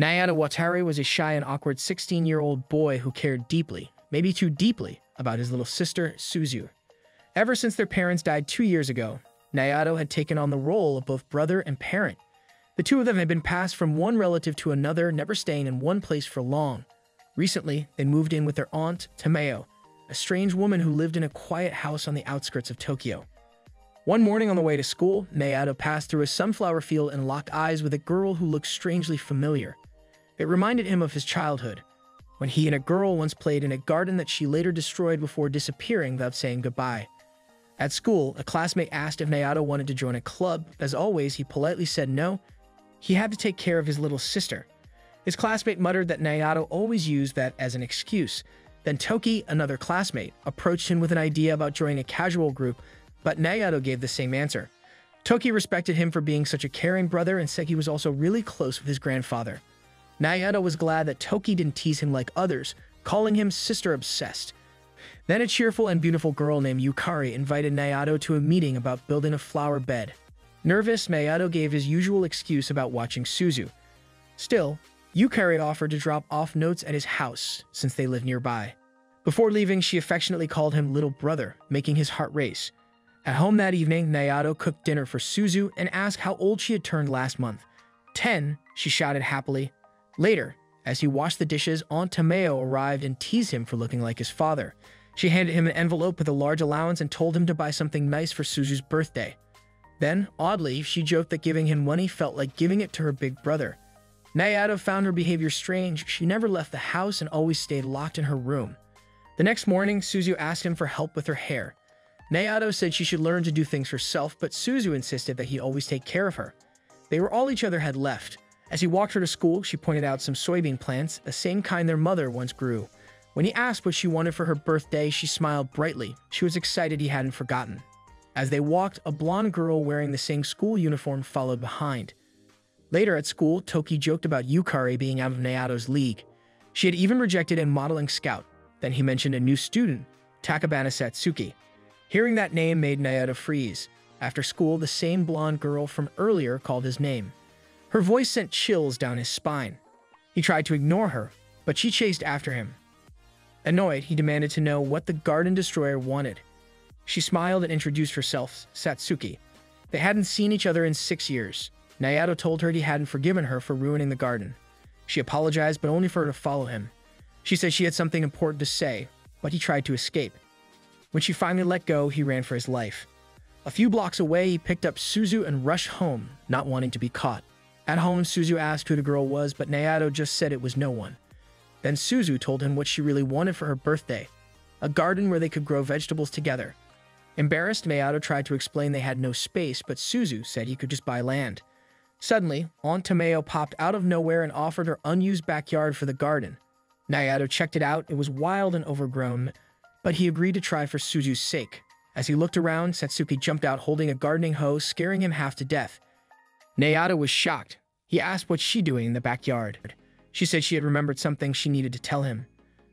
Nayato Watari was a shy and awkward 16-year-old boy who cared deeply, maybe too deeply, about his little sister, Suzu. Ever since their parents died 2 years ago, Nayato had taken on the role of both brother and parent. The two of them had been passed from one relative to another, never staying in one place for long. Recently, they moved in with their aunt, Tameo, a strange woman who lived in a quiet house on the outskirts of Tokyo. One morning on the way to school, Nayato passed through a sunflower field and locked eyes with a girl who looked strangely familiar. It reminded him of his childhood, when he and a girl once played in a garden that she later destroyed before disappearing without saying goodbye. At school, a classmate asked if Nayato wanted to join a club. As always, he politely said no. He had to take care of his little sister. His classmate muttered that Nayato always used that as an excuse. Then Toki, another classmate, approached him with an idea about joining a casual group, but Nayato gave the same answer. Toki respected him for being such a caring brother and said he was also really close with his grandfather. Nayato was glad that Toki didn't tease him like others, calling him sister-obsessed. Then a cheerful and beautiful girl named Yukari invited Nayato to a meeting about building a flower bed. Nervous, Nayato gave his usual excuse about watching Suzu. Still, Yukari offered to drop off notes at his house, since they lived nearby. Before leaving, she affectionately called him little brother, making his heart race. At home that evening, Nayato cooked dinner for Suzu and asked how old she had turned last month. 10, she shouted happily. Later, as he washed the dishes, Aunt Tameo arrived and teased him for looking like his father. She handed him an envelope with a large allowance and told him to buy something nice for Suzu's birthday. Then, oddly, she joked that giving him money felt like giving it to her big brother. Nayato found her behavior strange. She never left the house and always stayed locked in her room. The next morning, Suzu asked him for help with her hair. Nayato said she should learn to do things herself, but Suzu insisted that he always take care of her. They were all each other had left. As he walked her to school, she pointed out some soybean plants, the same kind their mother once grew. When he asked what she wanted for her birthday, she smiled brightly. She was excited he hadn't forgotten. As they walked, a blonde girl wearing the same school uniform followed behind. Later at school, Toki joked about Yukari being out of Nayato's league. She had even rejected a modeling scout. Then he mentioned a new student, Takabana Satsuki. Hearing that name made Nayato freeze. After school, the same blonde girl from earlier called his name. Her voice sent chills down his spine. He tried to ignore her, but she chased after him. Annoyed, he demanded to know what the garden destroyer wanted. She smiled and introduced herself, Satsuki. They hadn't seen each other in 6 years. Nayato told her he hadn't forgiven her for ruining the garden. She apologized, but only for her to follow him. She said she had something important to say, but he tried to escape. When she finally let go, he ran for his life. A few blocks away, he picked up Suzu and rushed home, not wanting to be caught. At home, Suzu asked who the girl was, but Nayato just said it was no one. Then Suzu told him what she really wanted for her birthday, a garden where they could grow vegetables together. Embarrassed, Nayato tried to explain they had no space, but Suzu said he could just buy land. Suddenly, Aunt Tameo popped out of nowhere and offered her unused backyard for the garden. Nayato checked it out. It was wild and overgrown, but he agreed to try for Suzu's sake. As he looked around, Satsuki jumped out holding a gardening hoe, scaring him half to death. Nayato was shocked. He asked what she doing in the backyard. She said she had remembered something she needed to tell him.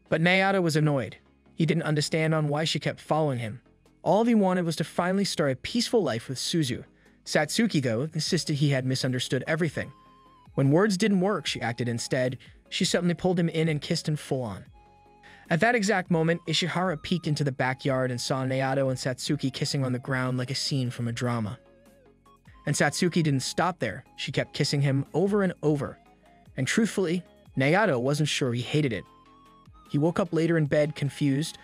But Nayato was annoyed. He didn't understand on why she kept following him. All he wanted was to finally start a peaceful life with Suzu. Satsuki, though, insisted he had misunderstood everything. When words didn't work, she acted instead. She suddenly pulled him in and kissed him full on. At that exact moment, Ishihara peeked into the backyard and saw Nayato and Satsuki kissing on the ground like a scene from a drama. And Satsuki didn't stop there. She kept kissing him over and over. And truthfully, Nayato wasn't sure he hated it. He woke up later in bed, confused.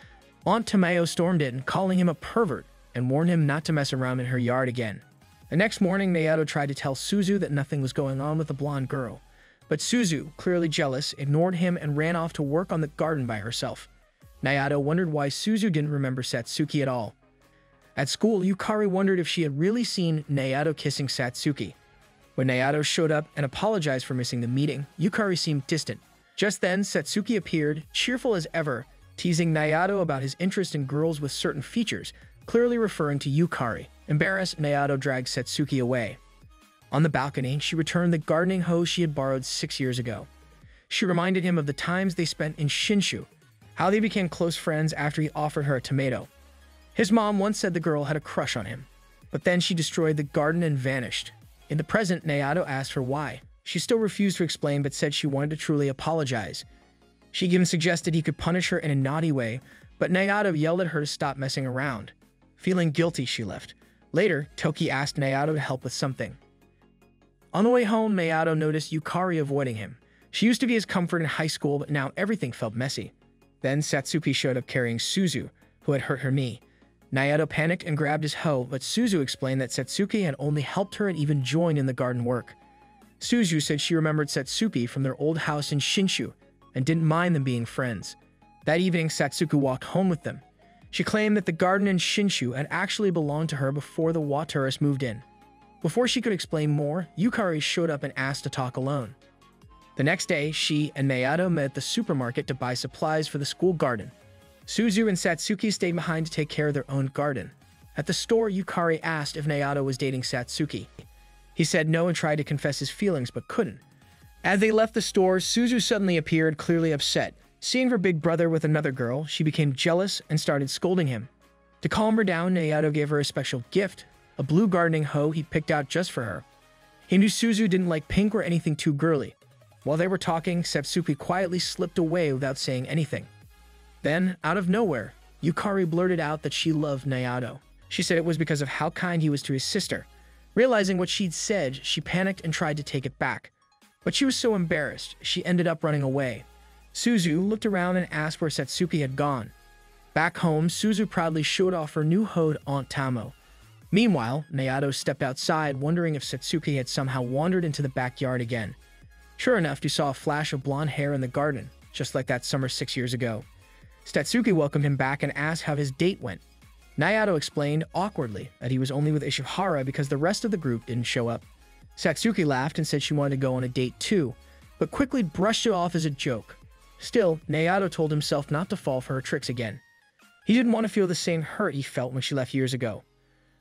Aunt Tameo stormed in, calling him a pervert, and warned him not to mess around in her yard again. The next morning, Nayato tried to tell Suzu that nothing was going on with the blonde girl. But Suzu, clearly jealous, ignored him and ran off to work on the garden by herself. Nayato wondered why Suzu didn't remember Satsuki at all. At school, Yukari wondered if she had really seen Nayato kissing Satsuki. When Nayato showed up and apologized for missing the meeting, Yukari seemed distant. Just then, Satsuki appeared, cheerful as ever, teasing Nayato about his interest in girls with certain features, clearly referring to Yukari. Embarrassed, Nayato dragged Satsuki away. On the balcony, she returned the gardening hoe she had borrowed 6 years ago. She reminded him of the times they spent in Shinshu, how they became close friends after he offered her a tomato. His mom once said the girl had a crush on him, but then she destroyed the garden and vanished. In the present, Nayato asked her why. She still refused to explain but said she wanted to truly apologize. She even suggested he could punish her in a naughty way, but Nayato yelled at her to stop messing around. Feeling guilty, she left. Later, Toki asked Nayato to help with something. On the way home, Nayato noticed Yukari avoiding him. She used to be his comfort in high school, but now everything felt messy. Then Satsuki showed up carrying Suzu, who had hurt her knee. Nayato panicked and grabbed his hoe, but Suzu explained that Satsuki had only helped her and even joined in the garden work. Suzu said she remembered Satsuki from their old house in Shinshu and didn't mind them being friends. That evening, Satsuki walked home with them. She claimed that the garden in Shinshu had actually belonged to her before the Wataris moved in. Before she could explain more, Yukari showed up and asked to talk alone. The next day, she and Nayato met at the supermarket to buy supplies for the school garden. Suzu and Satsuki stayed behind to take care of their own garden. At the store, Yukari asked if Nayato was dating Satsuki. He said no and tried to confess his feelings, but couldn't. As they left the store, Suzu suddenly appeared, clearly upset. Seeing her big brother with another girl, she became jealous and started scolding him. To calm her down, Nayato gave her a special gift, a blue gardening hoe he picked out just for her. He knew Suzu didn't like pink or anything too girly. While they were talking, Satsuki quietly slipped away without saying anything. Then, out of nowhere, Yukari blurted out that she loved Nayato. She said it was because of how kind he was to his sister. Realizing what she'd said, she panicked and tried to take it back. But she was so embarrassed, she ended up running away. Suzu looked around and asked where Satsuki had gone. Back home, Suzu proudly showed off her new hoe to Aunt Tamo. Meanwhile, Nayato stepped outside, wondering if Satsuki had somehow wandered into the backyard again. Sure enough, he saw a flash of blonde hair in the garden, just like that summer 6 years ago. Satsuki welcomed him back and asked how his date went. Nayato explained, awkwardly, that he was only with Ishihara because the rest of the group didn't show up. Satsuki laughed and said she wanted to go on a date too, but quickly brushed it off as a joke. Still, Nayato told himself not to fall for her tricks again. He didn't want to feel the same hurt he felt when she left years ago.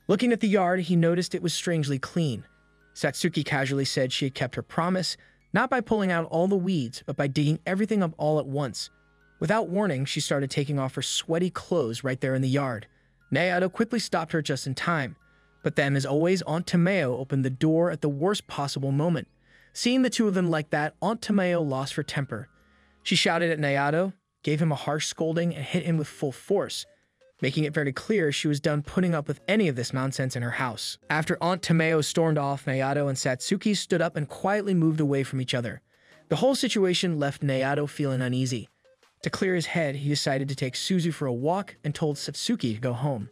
Looking at the yard, he noticed it was strangely clean. Satsuki casually said she had kept her promise, not by pulling out all the weeds, but by digging everything up all at once. Without warning, she started taking off her sweaty clothes right there in the yard. Nayato quickly stopped her just in time. But then, as always, Aunt Tameo opened the door at the worst possible moment. Seeing the two of them like that, Aunt Tameo lost her temper. She shouted at Nayato, gave him a harsh scolding, and hit him with full force, making it very clear she was done putting up with any of this nonsense in her house. After Aunt Tameo stormed off, Nayato and Satsuki stood up and quietly moved away from each other. The whole situation left Nayato feeling uneasy. To clear his head, he decided to take Suzu for a walk and told Satsuki to go home.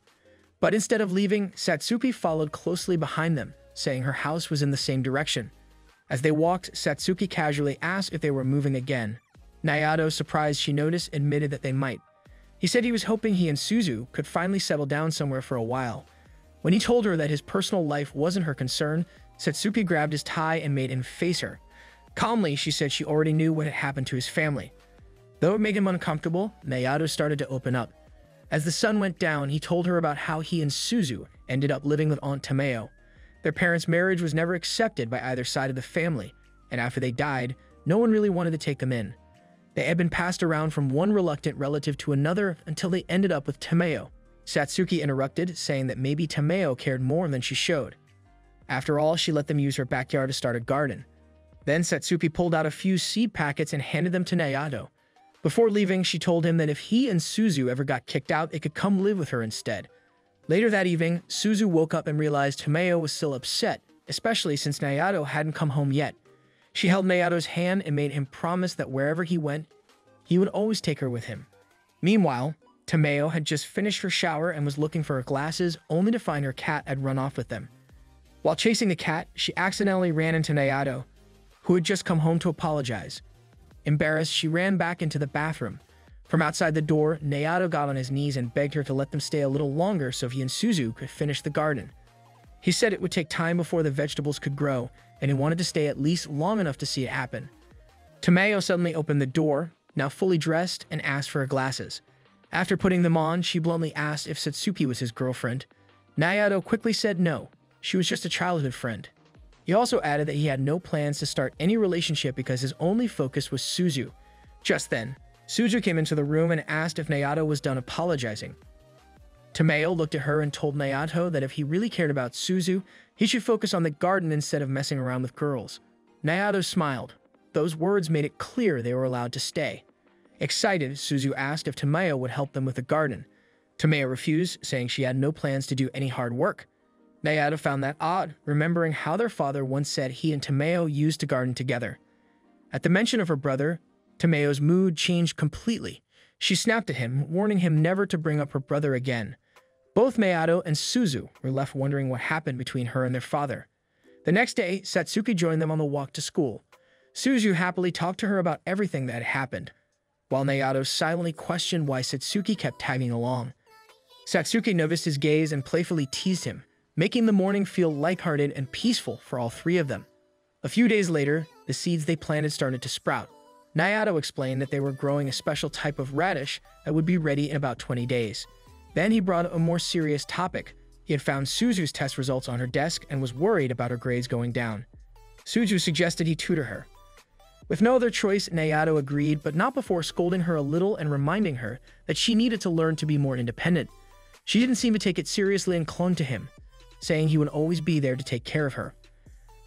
But instead of leaving, Satsuki followed closely behind them, saying her house was in the same direction. As they walked, Satsuki casually asked if they were moving again. Nayato, surprised she noticed, admitted that they might. He said he was hoping he and Suzu could finally settle down somewhere for a while. When he told her that his personal life wasn't her concern, Satsuki grabbed his tie and made him face her. Calmly, she said she already knew what had happened to his family. Though it made him uncomfortable, Nayato started to open up. As the sun went down, he told her about how he and Suzu ended up living with Aunt Tameo. Their parents' marriage was never accepted by either side of the family, and after they died, no one really wanted to take them in. They had been passed around from one reluctant relative to another until they ended up with Tameo. Satsuki interrupted, saying that maybe Tameo cared more than she showed. After all, she let them use her backyard to start a garden. Then Satsuki pulled out a few seed packets and handed them to Nayato. Before leaving, she told him that if he and Suzu ever got kicked out, they could come live with her instead. Later that evening, Suzu woke up and realized Tameo was still upset, especially since Nayato hadn't come home yet. She held Nayato's hand and made him promise that wherever he went, he would always take her with him. Meanwhile, Tameo had just finished her shower and was looking for her glasses, only to find her cat had run off with them. While chasing the cat, she accidentally ran into Nayato, who had just come home to apologize. Embarrassed, she ran back into the bathroom. From outside the door, Nayato got on his knees and begged her to let them stay a little longer so he and Suzu could finish the garden. He said it would take time before the vegetables could grow, and he wanted to stay at least long enough to see it happen. Tameo suddenly opened the door, now fully dressed, and asked for her glasses. After putting them on, she bluntly asked if Satsuki was his girlfriend. Nayato quickly said no, she was just a childhood friend. He also added that he had no plans to start any relationship because his only focus was Suzu. Just then, Suzu came into the room and asked if Nayato was done apologizing. Tameo looked at her and told Nayato that if he really cared about Suzu, he should focus on the garden instead of messing around with girls. Nayato smiled. Those words made it clear they were allowed to stay. Excited, Suzu asked if Tamayo would help them with the garden. Tamayo refused, saying she had no plans to do any hard work. Nayato found that odd, remembering how their father once said he and Tamayo used to garden together. At the mention of her brother, Tamayo's mood changed completely. She snapped at him, warning him never to bring up her brother again. Both Nayato and Suzu were left wondering what happened between her and their father. The next day, Satsuki joined them on the walk to school. Suzu happily talked to her about everything that had happened, while Nayato silently questioned why Satsuki kept tagging along. Satsuki noticed his gaze and playfully teased him, making the morning feel lighthearted and peaceful for all three of them. A few days later, the seeds they planted started to sprout. Nayato explained that they were growing a special type of radish that would be ready in about 20 days. Then he brought up a more serious topic. He had found Suzu's test results on her desk and was worried about her grades going down. Suzu suggested he tutor her. With no other choice, Nayato agreed, but not before scolding her a little and reminding her that she needed to learn to be more independent. She didn't seem to take it seriously and clung to him, saying he would always be there to take care of her.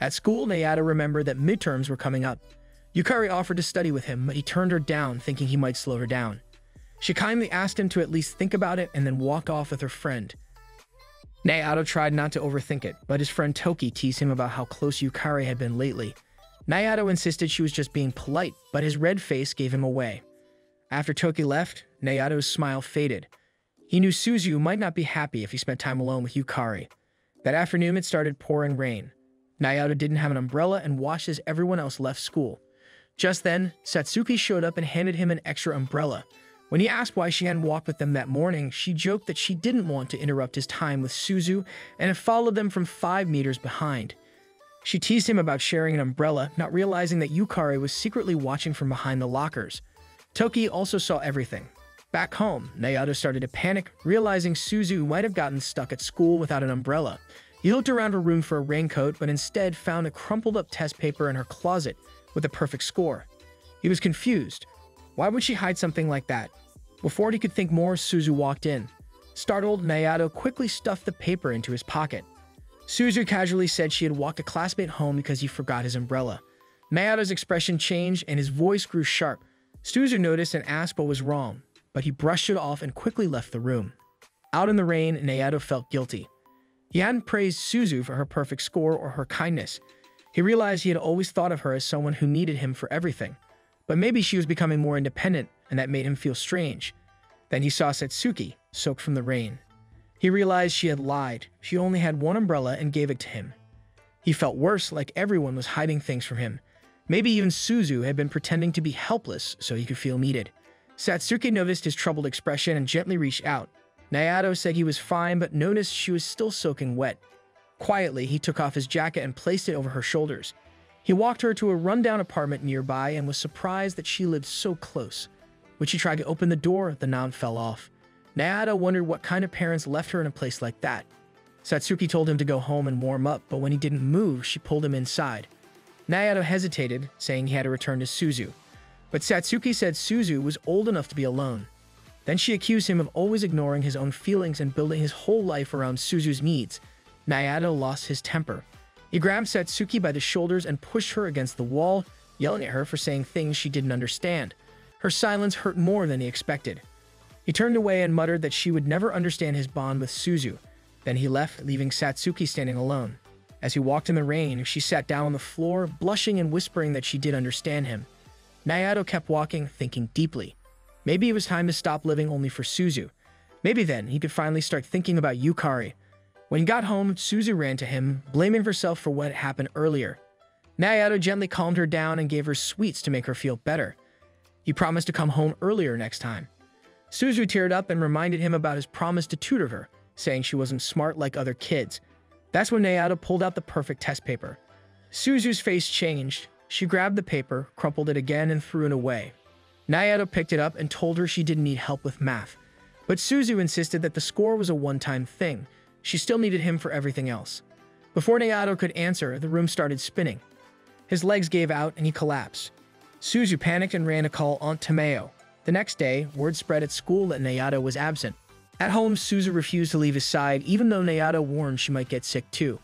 At school, Nayato remembered that midterms were coming up. Yukari offered to study with him, but he turned her down, thinking he might slow her down. She kindly asked him to at least think about it and then walked off with her friend. Nayato tried not to overthink it, but his friend Toki teased him about how close Yukari had been lately. Nayato insisted she was just being polite, but his red face gave him away. After Toki left, Nayato's smile faded. He knew Suzu might not be happy if he spent time alone with Yukari. That afternoon, it started pouring rain. Nayato didn't have an umbrella and watched as everyone else left school. Just then, Satsuki showed up and handed him an extra umbrella. When he asked why she hadn't walked with them that morning, she joked that she didn't want to interrupt his time with Suzu and had followed them from 5 meters behind. She teased him about sharing an umbrella, not realizing that Yukari was secretly watching from behind the lockers. Toki also saw everything. Back home, Nayato started to panic, realizing Suzu might have gotten stuck at school without an umbrella. He looked around her room for a raincoat, but instead found a crumpled-up test paper in her closet with a perfect score. He was confused. Why would she hide something like that? Before he could think more, Suzu walked in. Startled, Nayato quickly stuffed the paper into his pocket. Suzu casually said she had walked a classmate home because he forgot his umbrella. Nayato's expression changed and his voice grew sharp. Suzu noticed and asked what was wrong, but he brushed it off and quickly left the room. Out in the rain, Nayato felt guilty. He hadn't praised Suzu for her perfect score or her kindness. He realized he had always thought of her as someone who needed him for everything. But maybe she was becoming more independent, and that made him feel strange. Then he saw Satsuki, soaked from the rain. He realized she had lied. She only had one umbrella and gave it to him. He felt worse, like everyone was hiding things from him. Maybe even Suzu had been pretending to be helpless so he could feel needed. Satsuki noticed his troubled expression and gently reached out. Nayato said he was fine, but noticed she was still soaking wet. Quietly, he took off his jacket and placed it over her shoulders. He walked her to a rundown apartment nearby and was surprised that she lived so close. When she tried to open the door, the knob fell off. Nayato wondered what kind of parents left her in a place like that. Satsuki told him to go home and warm up, but when he didn't move, she pulled him inside. Nayato hesitated, saying he had to return to Suzu. But Satsuki said Suzu was old enough to be alone. Then she accused him of always ignoring his own feelings and building his whole life around Suzu's needs. Nayato lost his temper. He grabbed Satsuki by the shoulders and pushed her against the wall, yelling at her for saying things she didn't understand. Her silence hurt more than he expected. He turned away and muttered that she would never understand his bond with Suzu. Then he left, leaving Satsuki standing alone. As he walked in the rain, she sat down on the floor, blushing and whispering that she did understand him. Nayato kept walking, thinking deeply. Maybe it was time to stop living only for Suzu. Maybe then he could finally start thinking about Yukari. When he got home, Suzu ran to him, blaming herself for what had happened earlier. Nayato gently calmed her down and gave her sweets to make her feel better. He promised to come home earlier next time. Suzu teared up and reminded him about his promise to tutor her, saying she wasn't smart like other kids. That's when Nayato pulled out the perfect test paper. Suzu's face changed. She grabbed the paper, crumpled it again, and threw it away. Nayato picked it up and told her she didn't need help with math. But Suzu insisted that the score was a one-time thing. She still needed him for everything else. Before Nayato could answer, the room started spinning. His legs gave out and he collapsed. Suzu panicked and ran to call Aunt Tamayo. The next day, word spread at school that Nayato was absent. At home, Suzu refused to leave his side, even though Nayato warned she might get sick too.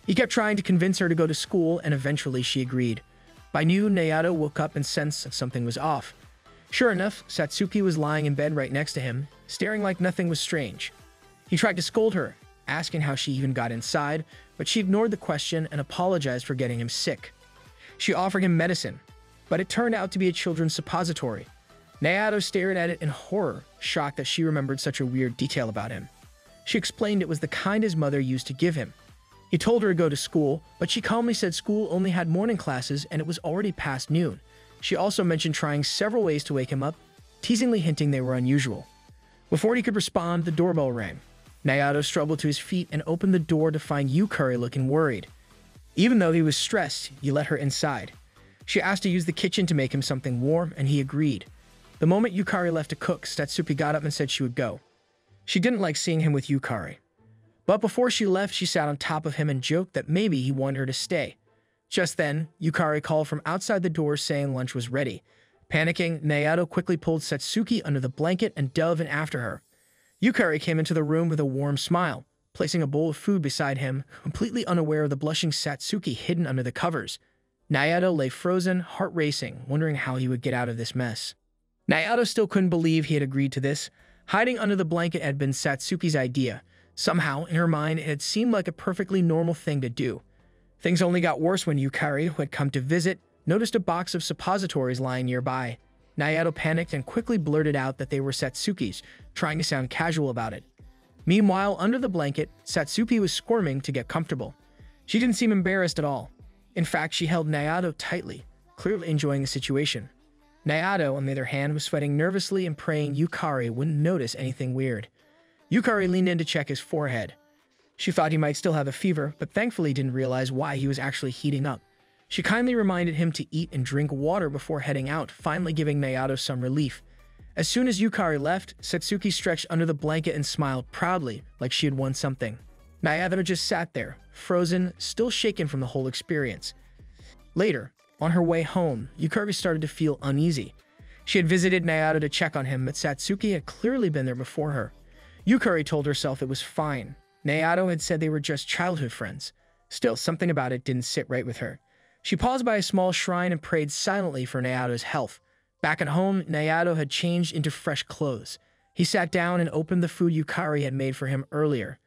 He kept trying to convince her to go to school, and eventually she agreed. By noon, Nayato woke up and sensed something was off. Sure enough, Satsuki was lying in bed right next to him, staring like nothing was strange. He tried to scold her, asking how she even got inside, but she ignored the question and apologized for getting him sick. She offered him medicine, but it turned out to be a children's suppository. Nayato stared at it in horror, shocked that she remembered such a weird detail about him. She explained it was the kind his mother used to give him. He told her to go to school, but she calmly said school only had morning classes and it was already past noon. She also mentioned trying several ways to wake him up, teasingly hinting they were unusual. Before he could respond, the doorbell rang. Nayato struggled to his feet and opened the door to find Yukari looking worried. Even though he was stressed, he let her inside. She asked to use the kitchen to make him something warm, and he agreed. The moment Yukari left to cook, Satsuki got up and said she would go. She didn't like seeing him with Yukari. But before she left, she sat on top of him and joked that maybe he wanted her to stay. Just then, Yukari called from outside the door saying lunch was ready. Panicking, Nayato quickly pulled Satsuki under the blanket and dove in after her. Yukari came into the room with a warm smile, placing a bowl of food beside him, completely unaware of the blushing Satsuki hidden under the covers. Nayato lay frozen, heart racing, wondering how he would get out of this mess. Nayato still couldn't believe he had agreed to this. Hiding under the blanket had been Satsuki's idea. Somehow, in her mind, it had seemed like a perfectly normal thing to do. Things only got worse when Yukari, who had come to visit, noticed a box of suppositories lying nearby. Nayato panicked and quickly blurted out that they were Satsuki's, trying to sound casual about it. Meanwhile, under the blanket, Satsuki was squirming to get comfortable. She didn't seem embarrassed at all. In fact, she held Nayato tightly, clearly enjoying the situation. Nayato, on the other hand, was sweating nervously and praying Yukari wouldn't notice anything weird. Yukari leaned in to check his forehead. She thought he might still have a fever, but thankfully didn't realize why he was actually heating up. She kindly reminded him to eat and drink water before heading out, finally giving Nayato some relief. As soon as Yukari left, Satsuki stretched under the blanket and smiled proudly, like she had won something. Nayato just sat there, frozen, still shaken from the whole experience. Later, on her way home, Yukari started to feel uneasy. She had visited Nayato to check on him, but Satsuki had clearly been there before her. Yukari told herself it was fine. Nayato had said they were just childhood friends. Still, something about it didn't sit right with her. She paused by a small shrine and prayed silently for Nayato's health. Back at home, Nayato had changed into fresh clothes. He sat down and opened the food Yukari had made for him earlier.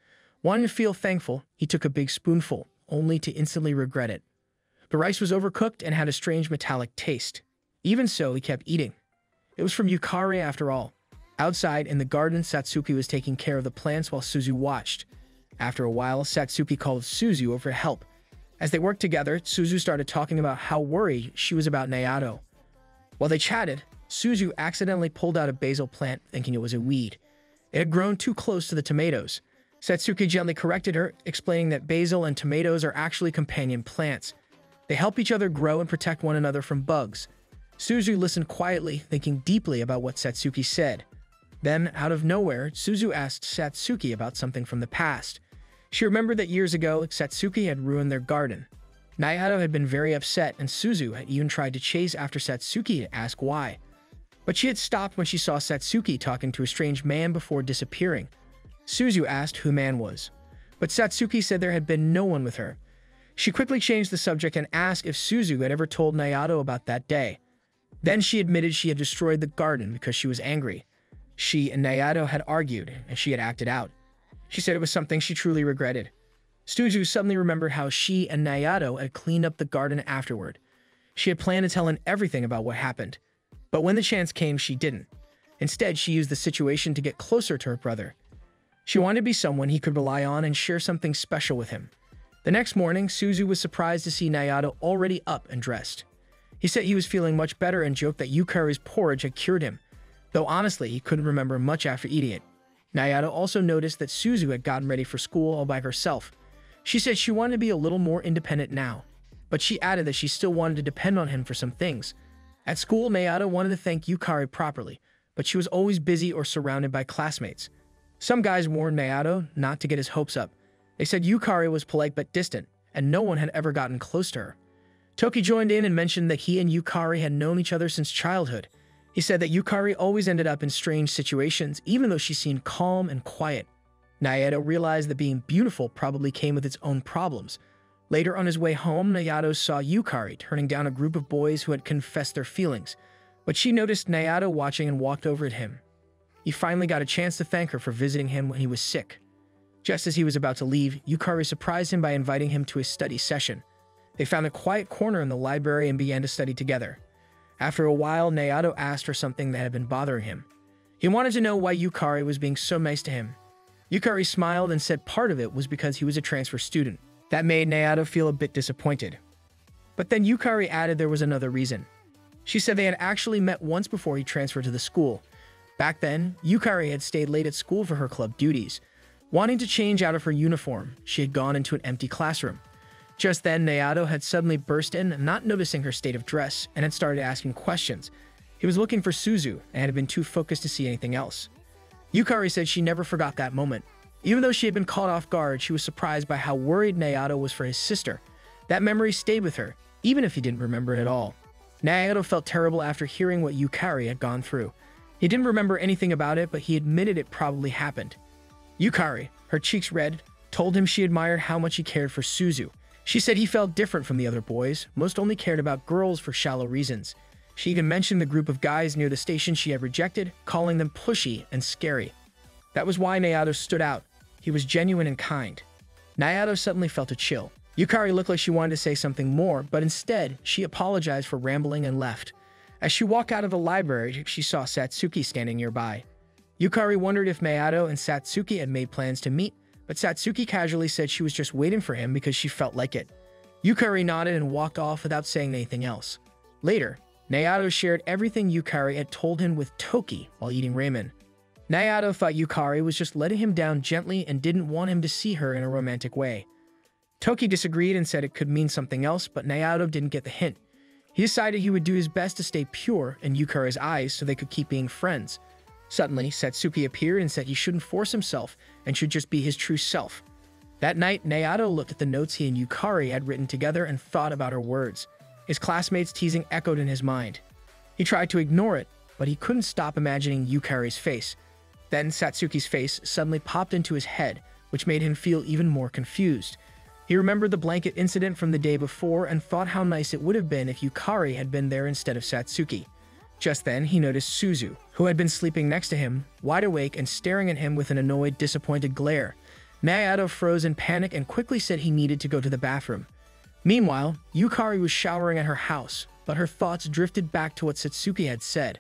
Wanting to feel thankful, he took a big spoonful, only to instantly regret it. The rice was overcooked and had a strange metallic taste. Even so, he kept eating. It was from Yukari after all. Outside, in the garden, Satsuki was taking care of the plants while Suzu watched. After a while, Satsuki called Suzu over to help. As they worked together, Suzu started talking about how worried she was about Nayato. While they chatted, Suzu accidentally pulled out a basil plant, thinking it was a weed. It had grown too close to the tomatoes. Satsuki gently corrected her, explaining that basil and tomatoes are actually companion plants. They help each other grow and protect one another from bugs. Suzu listened quietly, thinking deeply about what Satsuki said. Then, out of nowhere, Suzu asked Satsuki about something from the past. She remembered that years ago, Satsuki had ruined their garden. Nayato had been very upset, and Suzu had even tried to chase after Satsuki to ask why. But she had stopped when she saw Satsuki talking to a strange man before disappearing. Suzu asked who the man was, but Satsuki said there had been no one with her. She quickly changed the subject and asked if Suzu had ever told Nayato about that day. Then she admitted she had destroyed the garden because she was angry. She and Nayato had argued, and she had acted out. She said it was something she truly regretted. Suzu suddenly remembered how she and Nayato had cleaned up the garden afterward. She had planned to tell him everything about what happened. But when the chance came, she didn't. Instead, she used the situation to get closer to her brother. She wanted to be someone he could rely on and share something special with him. The next morning, Suzu was surprised to see Nayato already up and dressed. He said he was feeling much better and joked that Yukari's porridge had cured him, though honestly, he couldn't remember much after eating it. Nayato also noticed that Suzu had gotten ready for school all by herself. She said she wanted to be a little more independent now, but she added that she still wanted to depend on him for some things. At school, Nayato wanted to thank Yukari properly, but she was always busy or surrounded by classmates. Some guys warned Nayato not to get his hopes up. They said Yukari was polite but distant, and no one had ever gotten close to her. Toki joined in and mentioned that he and Yukari had known each other since childhood. He said that Yukari always ended up in strange situations, even though she seemed calm and quiet. Nayato realized that being beautiful probably came with its own problems, Later on his way home, Nayato saw Yukari turning down a group of boys who had confessed their feelings, but she noticed Nayato watching and walked over at him. He finally got a chance to thank her for visiting him when he was sick. Just as he was about to leave, Yukari surprised him by inviting him to a study session. They found a quiet corner in the library and began to study together. After a while, Nayato asked her something that had been bothering him. He wanted to know why Yukari was being so nice to him. Yukari smiled and said part of it was because he was a transfer student. That made Nayato feel a bit disappointed. But then Yukari added there was another reason. She said they had actually met once before he transferred to the school. Back then, Yukari had stayed late at school for her club duties. Wanting to change out of her uniform, she had gone into an empty classroom. Just then, Nayato had suddenly burst in, not noticing her state of dress, and had started asking questions. He was looking for Suzu and had been too focused to see anything else. Yukari said she never forgot that moment. Even though she had been caught off guard, she was surprised by how worried Nayato was for his sister. That memory stayed with her, even if he didn't remember it at all. Nayato felt terrible after hearing what Yukari had gone through. He didn't remember anything about it, but he admitted it probably happened. Yukari, her cheeks red, told him she admired how much he cared for Suzu. She said he felt different from the other boys, most only cared about girls for shallow reasons. She even mentioned the group of guys near the station she had rejected, calling them pushy and scary. That was why Nayato stood out. He was genuine and kind. Nayato suddenly felt a chill. Yukari looked like she wanted to say something more, but instead, she apologized for rambling and left. As she walked out of the library, she saw Satsuki standing nearby. Yukari wondered if Nayato and Satsuki had made plans to meet, but Satsuki casually said she was just waiting for him because she felt like it. Yukari nodded and walked off without saying anything else. Later, Nayato shared everything Yukari had told him with Toki while eating ramen. Nayato thought Yukari was just letting him down gently and didn't want him to see her in a romantic way. Toki disagreed and said it could mean something else, but Nayato didn't get the hint. He decided he would do his best to stay pure in Yukari's eyes so they could keep being friends. Suddenly, Satsuki appeared and said he shouldn't force himself and should just be his true self. That night, Nayato looked at the notes he and Yukari had written together and thought about her words. His classmates' teasing echoed in his mind. He tried to ignore it, but he couldn't stop imagining Yukari's face. Then Satsuki's face suddenly popped into his head, which made him feel even more confused. He remembered the blanket incident from the day before and thought how nice it would have been if Yukari had been there instead of Satsuki. Just then, he noticed Suzu, who had been sleeping next to him, wide awake and staring at him with an annoyed, disappointed glare. Nayato froze in panic and quickly said he needed to go to the bathroom. Meanwhile, Yukari was showering at her house, but her thoughts drifted back to what Satsuki had said.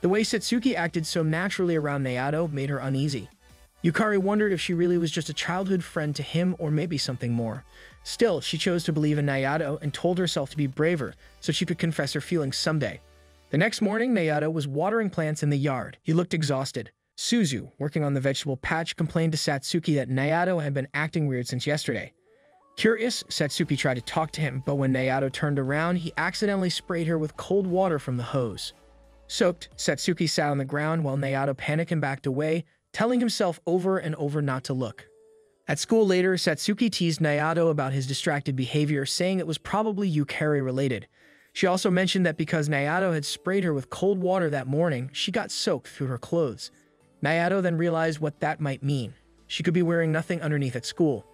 The way Satsuki acted so naturally around Nayato made her uneasy. Yukari wondered if she really was just a childhood friend to him or maybe something more. Still, she chose to believe in Nayato and told herself to be braver so she could confess her feelings someday. The next morning, Nayato was watering plants in the yard. He looked exhausted. Suzu, working on the vegetable patch, complained to Satsuki that Nayato had been acting weird since yesterday. Curious, Satsuki tried to talk to him, but when Nayato turned around, he accidentally sprayed her with cold water from the hose. Soaked, Satsuki sat on the ground while Nayato panicked and backed away, telling himself over and over not to look. At school later, Satsuki teased Nayato about his distracted behavior, saying it was probably Yukari related. She also mentioned that because Nayato had sprayed her with cold water that morning, she got soaked through her clothes. Nayato then realized what that might mean. She could be wearing nothing underneath at school.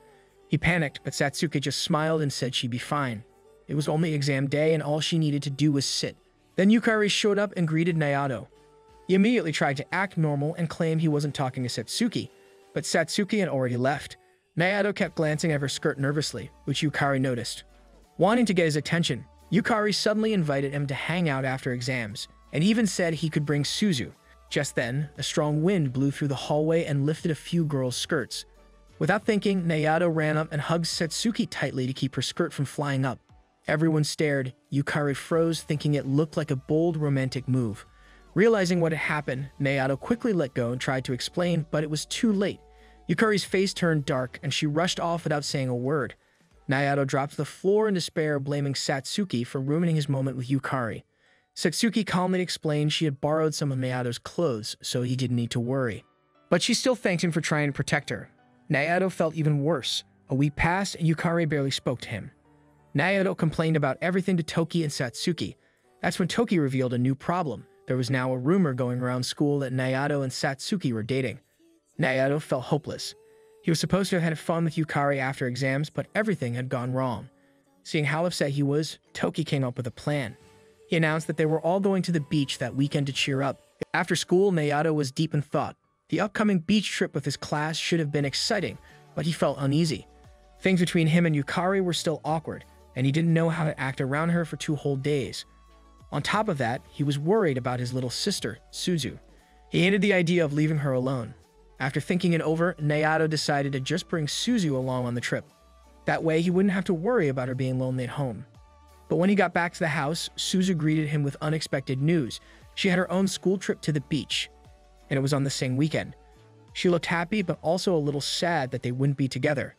He panicked, but Satsuki just smiled and said she'd be fine. It was only exam day and all she needed to do was sit. Then Yukari showed up and greeted Nayato. He immediately tried to act normal and claimed he wasn't talking to Satsuki, but Satsuki had already left. Nayato kept glancing at her skirt nervously, which Yukari noticed. Wanting to get his attention, Yukari suddenly invited him to hang out after exams, and even said he could bring Suzu. Just then, a strong wind blew through the hallway and lifted a few girls' skirts. Without thinking, Nayato ran up and hugged Satsuki tightly to keep her skirt from flying up. Everyone stared. Yukari froze, thinking it looked like a bold, romantic move. Realizing what had happened, Nayato quickly let go and tried to explain, but it was too late. Yukari's face turned dark, and she rushed off without saying a word. Nayato dropped to the floor in despair, blaming Satsuki for ruining his moment with Yukari. Satsuki calmly explained she had borrowed some of Nayato's clothes, so he didn't need to worry. But she still thanked him for trying to protect her. Nayato felt even worse. A week passed, and Yukari barely spoke to him. Nayato complained about everything to Toki and Satsuki. That's when Toki revealed a new problem. There was now a rumor going around school that Nayato and Satsuki were dating. Nayato felt hopeless. He was supposed to have had fun with Yukari after exams, but everything had gone wrong. Seeing how upset he was, Toki came up with a plan. He announced that they were all going to the beach that weekend to cheer up. After school, Nayato was deep in thought. The upcoming beach trip with his class should have been exciting, but he felt uneasy. Things between him and Yukari were still awkward, and he didn't know how to act around her for 2 whole days. On top of that, he was worried about his little sister, Suzu. He hated the idea of leaving her alone. After thinking it over, Nayato decided to just bring Suzu along on the trip. That way, he wouldn't have to worry about her being lonely at home. But when he got back to the house, Suzu greeted him with unexpected news. She had her own school trip to the beach, and it was on the same weekend. She looked happy, but also a little sad that they wouldn't be together.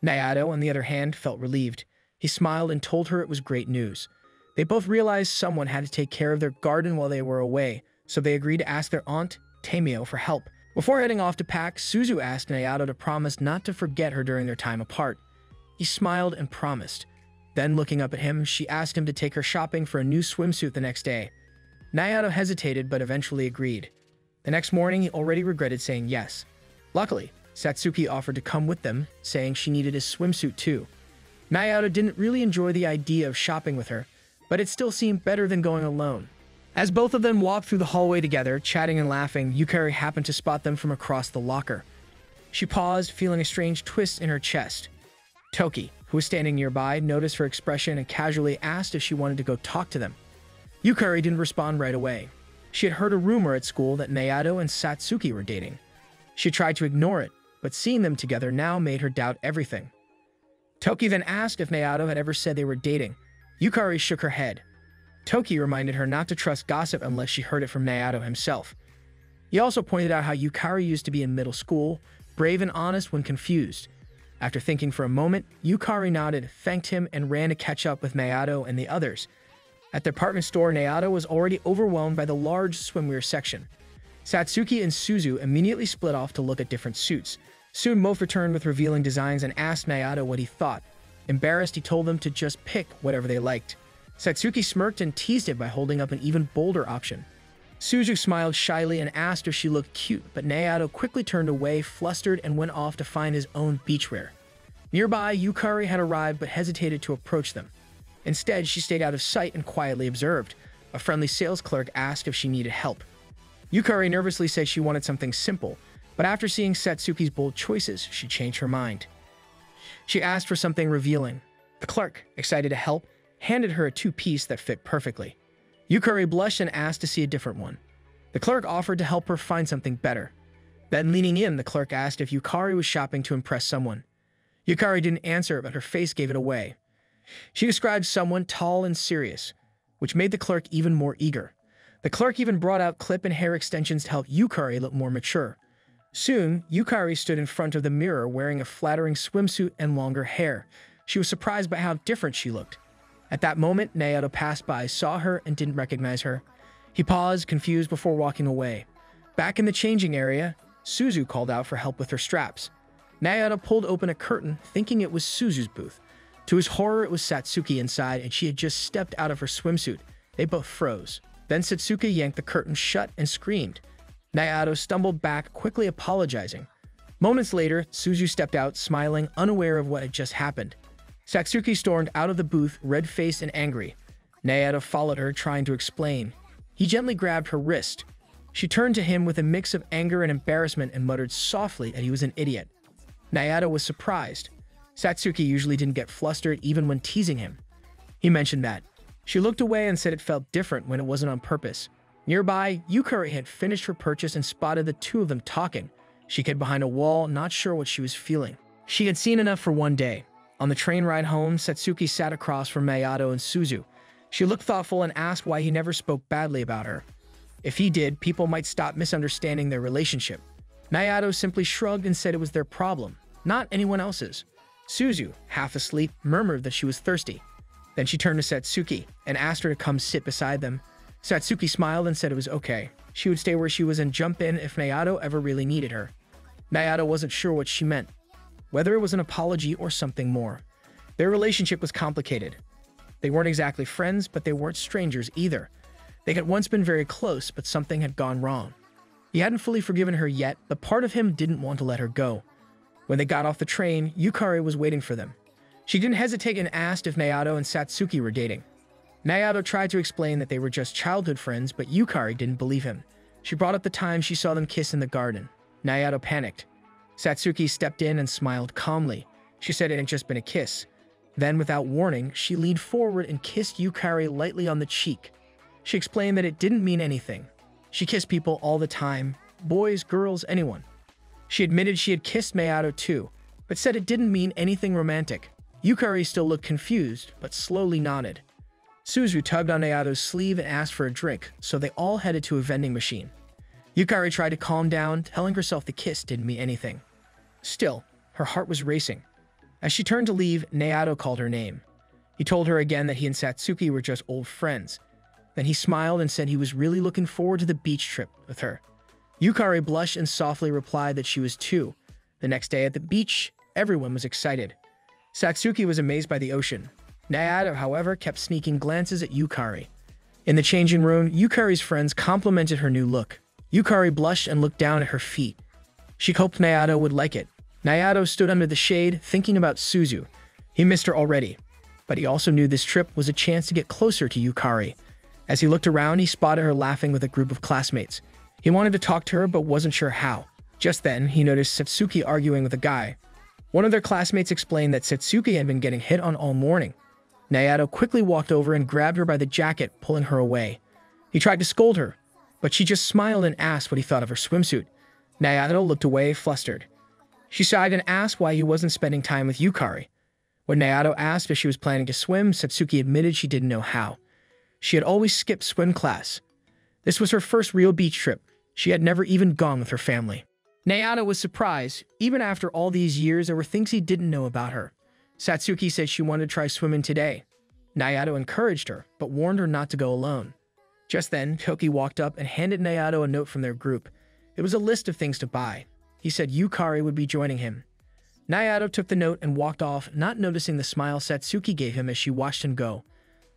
Nayato, on the other hand, felt relieved. He smiled and told her it was great news. They both realized someone had to take care of their garden while they were away, so they agreed to ask their aunt, Tamio, for help. Before heading off to pack, Suzu asked Nayato to promise not to forget her during their time apart. He smiled and promised. Then, looking up at him, she asked him to take her shopping for a new swimsuit the next day. Nayato hesitated but eventually agreed. The next morning, he already regretted saying yes. Luckily, Satsuki offered to come with them, saying she needed a swimsuit too. Nayato didn't really enjoy the idea of shopping with her, but it still seemed better than going alone. As both of them walked through the hallway together, chatting and laughing, Yukari happened to spot them from across the locker. She paused, feeling a strange twist in her chest. Toki, who was standing nearby, noticed her expression and casually asked if she wanted to go talk to them. Yukari didn't respond right away. She had heard a rumor at school that Nayato and Satsuki were dating. She tried to ignore it, but seeing them together now made her doubt everything. Toki then asked if Nayato had ever said they were dating. Yukari shook her head. Toki reminded her not to trust gossip unless she heard it from Nayato himself. He also pointed out how Yukari used to be in middle school, brave and honest when confused. After thinking for a moment, Yukari nodded, thanked him, and ran to catch up with Nayato and the others. At the department store, Nayato was already overwhelmed by the large swimwear section. Satsuki and Suzu immediately split off to look at different suits. Soon both returned with revealing designs and asked Nayato what he thought. Embarrassed, he told them to just pick whatever they liked. Satsuki smirked and teased it by holding up an even bolder option. Suzu smiled shyly and asked if she looked cute, but Nayato quickly turned away, flustered, and went off to find his own beachwear. Nearby, Yukari had arrived but hesitated to approach them. Instead, she stayed out of sight and quietly observed. A friendly sales clerk asked if she needed help. Yukari nervously said she wanted something simple, but after seeing Satsuki's bold choices, she changed her mind. She asked for something revealing. The clerk, excited to help, handed her a 2-piece that fit perfectly. Yukari blushed and asked to see a different one. The clerk offered to help her find something better. Then, leaning in, the clerk asked if Yukari was shopping to impress someone. Yukari didn't answer, but her face gave it away. She described someone tall and serious, which made the clerk even more eager. The clerk even brought out clip and hair extensions to help Yukari look more mature. Soon, Yukari stood in front of the mirror wearing a flattering swimsuit and longer hair. She was surprised by how different she looked. At that moment, Nayato passed by, saw her, and didn't recognize her. He paused, confused, before walking away. Back in the changing area, Suzu called out for help with her straps. Nayato pulled open a curtain, thinking it was Suzu's booth. To his horror, it was Satsuki inside, and she had just stepped out of her swimsuit. They both froze. Then Satsuki yanked the curtain shut and screamed. Nayato stumbled back, quickly apologizing. Moments later, Suzu stepped out, smiling, unaware of what had just happened. Satsuki stormed out of the booth, red-faced and angry. Nayato followed her, trying to explain. He gently grabbed her wrist. She turned to him with a mix of anger and embarrassment and muttered softly that he was an idiot. Nayato was surprised. Satsuki usually didn't get flustered even when teasing him. He mentioned that. She looked away and said it felt different when it wasn't on purpose. Nearby, Yukari had finished her purchase and spotted the two of them talking. She hid behind a wall, not sure what she was feeling. She had seen enough for one day. On the train ride home, Satsuki sat across from Nayato and Suzu. She looked thoughtful and asked why he never spoke badly about her. If he did, people might stop misunderstanding their relationship. Nayato simply shrugged and said it was their problem, not anyone else's. Suzu, half asleep, murmured that she was thirsty. Then she turned to Satsuki and asked her to come sit beside them. Satsuki smiled and said it was okay. She would stay where she was and jump in if Nayato ever really needed her. Nayato wasn't sure what she meant, whether it was an apology or something more. Their relationship was complicated. They weren't exactly friends, but they weren't strangers either. They had once been very close, but something had gone wrong. He hadn't fully forgiven her yet, but part of him didn't want to let her go. When they got off the train, Yukari was waiting for them. She didn't hesitate and asked if Naoto and Satsuki were dating. Naoto tried to explain that they were just childhood friends, but Yukari didn't believe him. She brought up the time she saw them kiss in the garden. Naoto panicked. Satsuki stepped in and smiled calmly. She said it had just been a kiss. Then, without warning, she leaned forward and kissed Yukari lightly on the cheek. She explained that it didn't mean anything. She kissed people all the time, boys, girls, anyone. She admitted she had kissed Naoto too, but said it didn't mean anything romantic. Yukari still looked confused, but slowly nodded. Suzu tugged on Naoto's sleeve and asked for a drink, so they all headed to a vending machine. Yukari tried to calm down, telling herself the kiss didn't mean anything. Still, her heart was racing. As she turned to leave, Naoto called her name. He told her again that he and Satsuki were just old friends. Then he smiled and said he was really looking forward to the beach trip with her. Yukari blushed and softly replied that she was too. The next day at the beach, everyone was excited. Satsuki was amazed by the ocean. Naoto, however, kept sneaking glances at Yukari. In the changing room, Yukari's friends complimented her new look. Yukari blushed and looked down at her feet. She hoped Naoto would like it. Naoto stood under the shade, thinking about Suzu. He missed her already, but he also knew this trip was a chance to get closer to Yukari. As he looked around, he spotted her laughing with a group of classmates. He wanted to talk to her, but wasn't sure how. Just then, he noticed Satsuki arguing with a guy. One of their classmates explained that Satsuki had been getting hit on all morning. Naoto quickly walked over and grabbed her by the jacket, pulling her away. He tried to scold her, but she just smiled and asked what he thought of her swimsuit. Naoto looked away, flustered. She sighed and asked why he wasn't spending time with Yukari. When Naoto asked if she was planning to swim, Satsuki admitted she didn't know how. She had always skipped swim class. This was her first real beach trip. She had never even gone with her family. Naoto was surprised. Even after all these years, there were things he didn't know about her. Satsuki said she wanted to try swimming today. Naoto encouraged her, but warned her not to go alone. Just then, Toki walked up and handed Naoto a note from their group. It was a list of things to buy. He said Yukari would be joining him. Naoto took the note and walked off, not noticing the smile Satsuki gave him as she watched him go.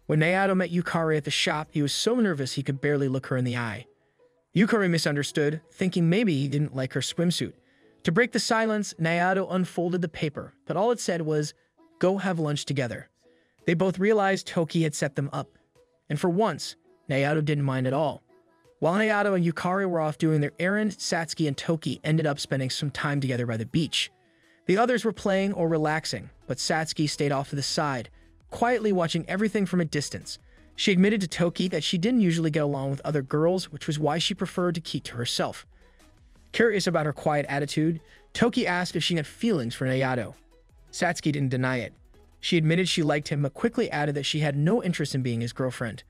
When Naoto met Yukari at the shop, he was so nervous he could barely look her in the eye. Yukari misunderstood, thinking maybe he didn't like her swimsuit. To break the silence, Naoto unfolded the paper, but all it said was, "Go have lunch together." They both realized Toki had set them up. And for once, Naoto didn't mind at all. While Naoto and Yukari were off doing their errand, Satsuki and Toki ended up spending some time together by the beach. The others were playing or relaxing, but Satsuki stayed off to the side, quietly watching everything from a distance. She admitted to Toki that she didn't usually get along with other girls, which was why she preferred to keep to herself. Curious about her quiet attitude, Toki asked if she had feelings for Naoto. Satsuki didn't deny it. She admitted she liked him, but quickly added that she had no interest in being his girlfriend.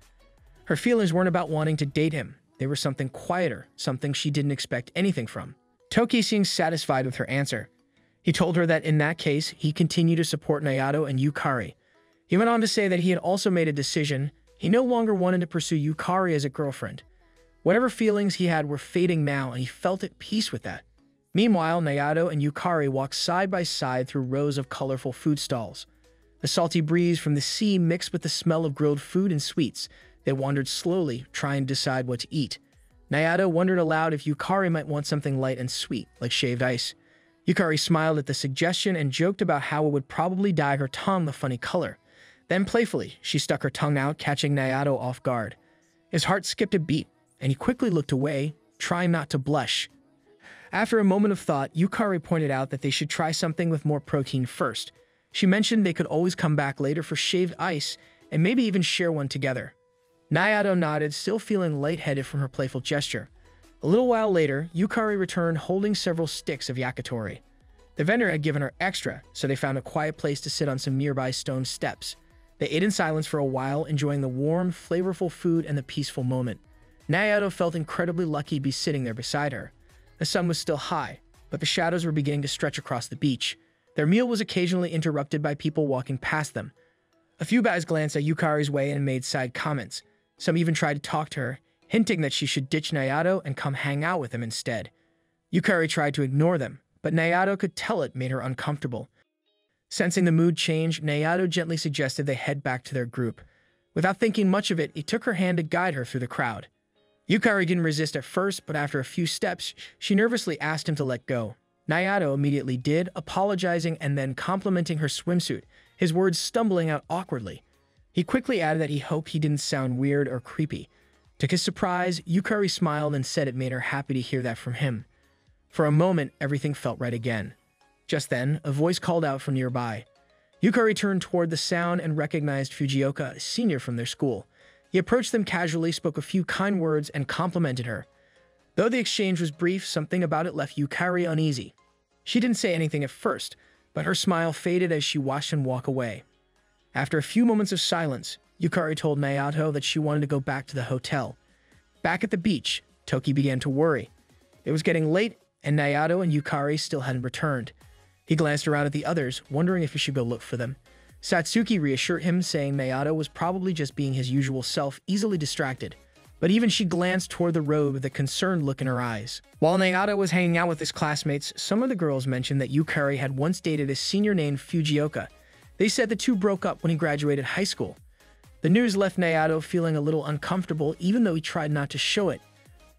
Her feelings weren't about wanting to date him. They were something quieter, something she didn't expect anything from. Toki seemed satisfied with her answer. He told her that in that case, he continued to support Naoto and Yukari. He went on to say that he had also made a decision. He no longer wanted to pursue Yukari as a girlfriend. Whatever feelings he had were fading now, and he felt at peace with that. Meanwhile, Naoto and Yukari walked side by side through rows of colorful food stalls. The salty breeze from the sea mixed with the smell of grilled food and sweets. They wandered slowly, trying to decide what to eat. Naoto wondered aloud if Yukari might want something light and sweet, like shaved ice. Yukari smiled at the suggestion and joked about how it would probably dye her tongue a funny color. Then playfully, she stuck her tongue out, catching Naoto off guard. His heart skipped a beat, and he quickly looked away, trying not to blush. After a moment of thought, Yukari pointed out that they should try something with more protein first. She mentioned they could always come back later for shaved ice, and maybe even share one together. Naoto nodded, still feeling lightheaded from her playful gesture. A little while later, Yukari returned holding several sticks of yakitori. The vendor had given her extra, so they found a quiet place to sit on some nearby stone steps. They ate in silence for a while, enjoying the warm, flavorful food and the peaceful moment. Naoto felt incredibly lucky to be sitting there beside her. The sun was still high, but the shadows were beginning to stretch across the beach. Their meal was occasionally interrupted by people walking past them. A few guys glanced at Yukari's way and made side comments. Some even tried to talk to her, hinting that she should ditch Naoto and come hang out with him instead. Yukari tried to ignore them, but Naoto could tell it made her uncomfortable. Sensing the mood change, Naoto gently suggested they head back to their group. Without thinking much of it, he took her hand to guide her through the crowd. Yukari didn't resist at first, but after a few steps, she nervously asked him to let go. Naoto immediately did, apologizing and then complimenting her swimsuit. his words stumbling out awkwardly. He quickly added that he hoped he didn't sound weird or creepy. To his surprise, Yukari smiled and said it made her happy to hear that from him. For a moment, everything felt right again. Just then, a voice called out from nearby. Yukari turned toward the sound and recognized Fujioka, a senior from their school. He approached them casually, spoke a few kind words, and complimented her. Though the exchange was brief, something about it left Yukari uneasy. She didn't say anything at first, but her smile faded as she watched him walk away. After a few moments of silence, Yukari told Naoto that she wanted to go back to the hotel. Back at the beach, Toki began to worry. It was getting late, and Naoto and Yukari still hadn't returned. He glanced around at the others, wondering if he should go look for them. Satsuki reassured him, saying Naoto was probably just being his usual self, easily distracted. But even she glanced toward the road with a concerned look in her eyes. While Naoto was hanging out with his classmates, some of the girls mentioned that Yukari had once dated a senior named Fujioka. They said the two broke up when he graduated high school. The news left Naoto feeling a little uncomfortable, even though he tried not to show it.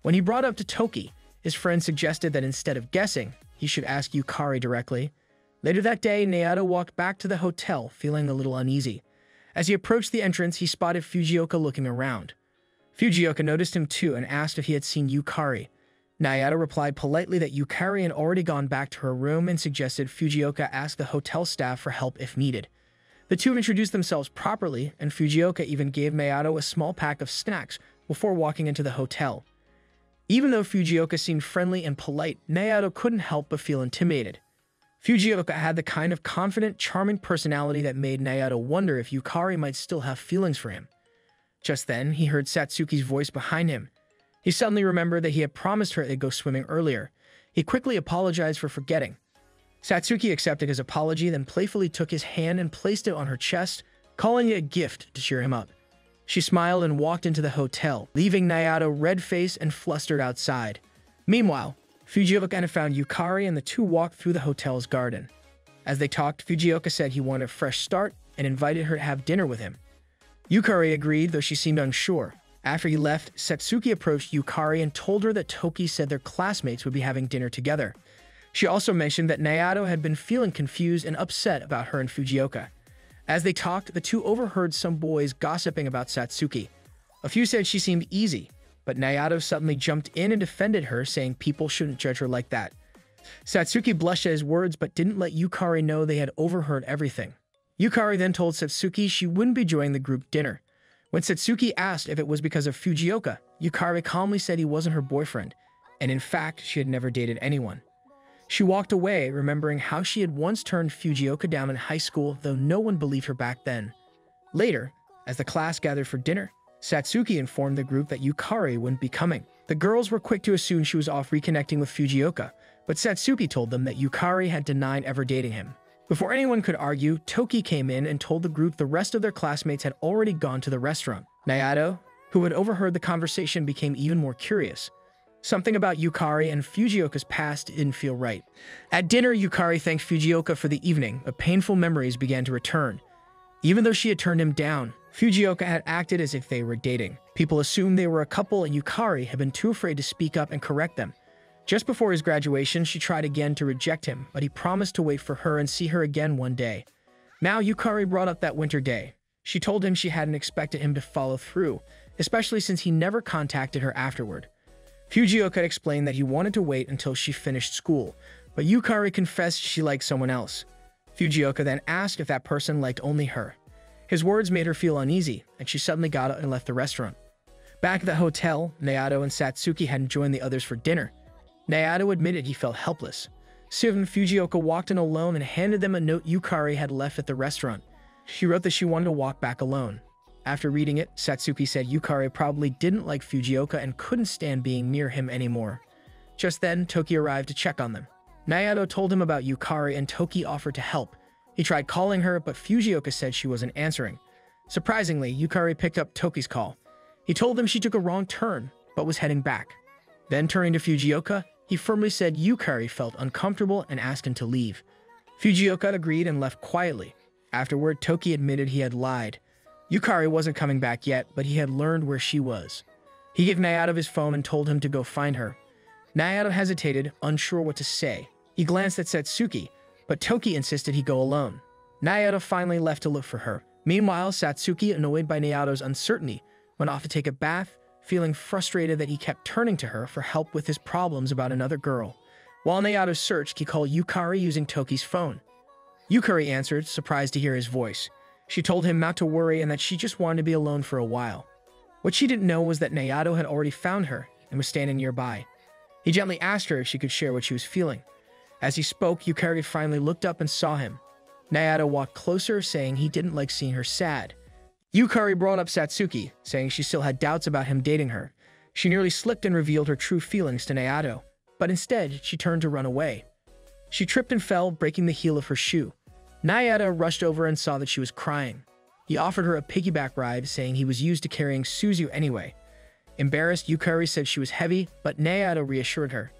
When he brought up to Toki, his friend suggested that instead of guessing, he should ask Yukari directly. Later that day, Naoto walked back to the hotel, feeling a little uneasy. As he approached the entrance, he spotted Fujioka looking around. Fujioka noticed him too and asked if he had seen Yukari. Naoto replied politely that Yukari had already gone back to her room and suggested Fujioka ask the hotel staff for help if needed. The two introduced themselves properly, and Fujioka even gave Naoto a small pack of snacks before walking into the hotel. Even though Fujioka seemed friendly and polite, Naoto couldn't help but feel intimidated. Fujioka had the kind of confident, charming personality that made Naoto wonder if Yukari might still have feelings for him. Just then, he heard Satsuki's voice behind him. He suddenly remembered that he had promised her they'd go swimming earlier. He quickly apologized for forgetting. Satsuki accepted his apology, then playfully took his hand and placed it on her chest, calling it a gift to cheer him up. She smiled and walked into the hotel, leaving Naoto red-faced and flustered outside. Meanwhile, Fujioka found Yukari and the two walked through the hotel's garden. As they talked, Fujioka said he wanted a fresh start and invited her to have dinner with him. Yukari agreed, though she seemed unsure. After he left, Satsuki approached Yukari and told her that Toki said their classmates would be having dinner together. She also mentioned that Naoto had been feeling confused and upset about her and Fujioka. As they talked, the two overheard some boys gossiping about Satsuki. A few said she seemed easy, but Naoto suddenly jumped in and defended her, saying people shouldn't judge her like that. Satsuki blushed at his words but didn't let Yukari know they had overheard everything. Yukari then told Satsuki she wouldn't be joining the group dinner. When Satsuki asked if it was because of Fujioka, Yukari calmly said he wasn't her boyfriend, and in fact, she had never dated anyone. She walked away, remembering how she had once turned Fujioka down in high school, though no one believed her back then. Later, as the class gathered for dinner, Satsuki informed the group that Yukari wouldn't be coming. The girls were quick to assume she was off reconnecting with Fujioka, but Satsuki told them that Yukari had denied ever dating him. Before anyone could argue, Toki came in and told the group the rest of their classmates had already gone to the restaurant. Naoto, who had overheard the conversation, became even more curious. Something about Yukari and Fujioka's past didn't feel right. At dinner, Yukari thanked Fujioka for the evening, but painful memories began to return. Even though she had turned him down, Fujioka had acted as if they were dating. People assumed they were a couple, and Yukari had been too afraid to speak up and correct them. Just before his graduation, she tried again to reject him, but he promised to wait for her and see her again one day. Now, Yukari brought up that winter day. She told him she hadn't expected him to follow through, especially since he never contacted her afterward. Fujioka explained that he wanted to wait until she finished school, but Yukari confessed she liked someone else. Fujioka then asked if that person liked only her. His words made her feel uneasy, and she suddenly got up and left the restaurant. Back at the hotel, Naoto and Satsuki hadn't joined the others for dinner. Naoto admitted he felt helpless. Soon, Fujioka walked in alone and handed them a note Yukari had left at the restaurant. She wrote that she wanted to walk back alone. After reading it, Satsuki said Yukari probably didn't like Fujioka and couldn't stand being near him anymore. Just then, Toki arrived to check on them. Naoto told him about Yukari and Toki offered to help. He tried calling her, but Fujioka said she wasn't answering. Surprisingly, Yukari picked up Toki's call. He told them she took a wrong turn, but was heading back. Then turning to Fujioka, he firmly said Yukari felt uncomfortable and asked him to leave. Fujioka agreed and left quietly. Afterward, Toki admitted he had lied. Yukari wasn't coming back yet, but he had learned where she was. He gave Naoto his phone and told him to go find her. Naoto hesitated, unsure what to say. He glanced at Satsuki, but Toki insisted he go alone. Naoto finally left to look for her. Meanwhile, Satsuki, annoyed by Naoto's uncertainty, went off to take a bath, feeling frustrated that he kept turning to her for help with his problems about another girl. While Naoto searched, he called Yukari using Toki's phone. Yukari answered, surprised to hear his voice. She told him not to worry and that she just wanted to be alone for a while. What she didn't know was that Naoto had already found her and was standing nearby. He gently asked her if she could share what she was feeling. As he spoke, Yukari finally looked up and saw him. Naoto walked closer, saying he didn't like seeing her sad. Yukari brought up Satsuki, saying she still had doubts about him dating her. She nearly slipped and revealed her true feelings to Naoto, but instead, she turned to run away. She tripped and fell, breaking the heel of her shoe. Naoto rushed over and saw that she was crying. He offered her a piggyback ride, saying he was used to carrying Suzu anyway. Embarrassed, Yukari said she was heavy, but Naoto reassured her.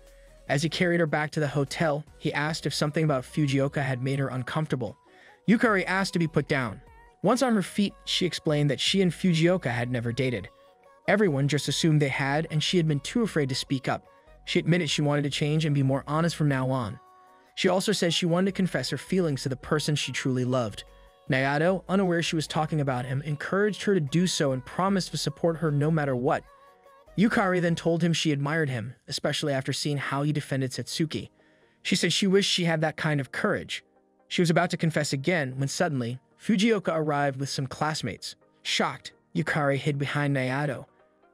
As he carried her back to the hotel, he asked if something about Fujioka had made her uncomfortable. Yukari asked to be put down. Once on her feet, she explained that she and Fujioka had never dated. Everyone just assumed they had, and she had been too afraid to speak up. She admitted she wanted to change and be more honest from now on. She also said she wanted to confess her feelings to the person she truly loved. Naoto, unaware she was talking about him, encouraged her to do so and promised to support her no matter what. Yukari then told him she admired him, especially after seeing how he defended Satsuki. She said she wished she had that kind of courage. She was about to confess again when suddenly, Fujioka arrived with some classmates. Shocked, Yukari hid behind Naoto,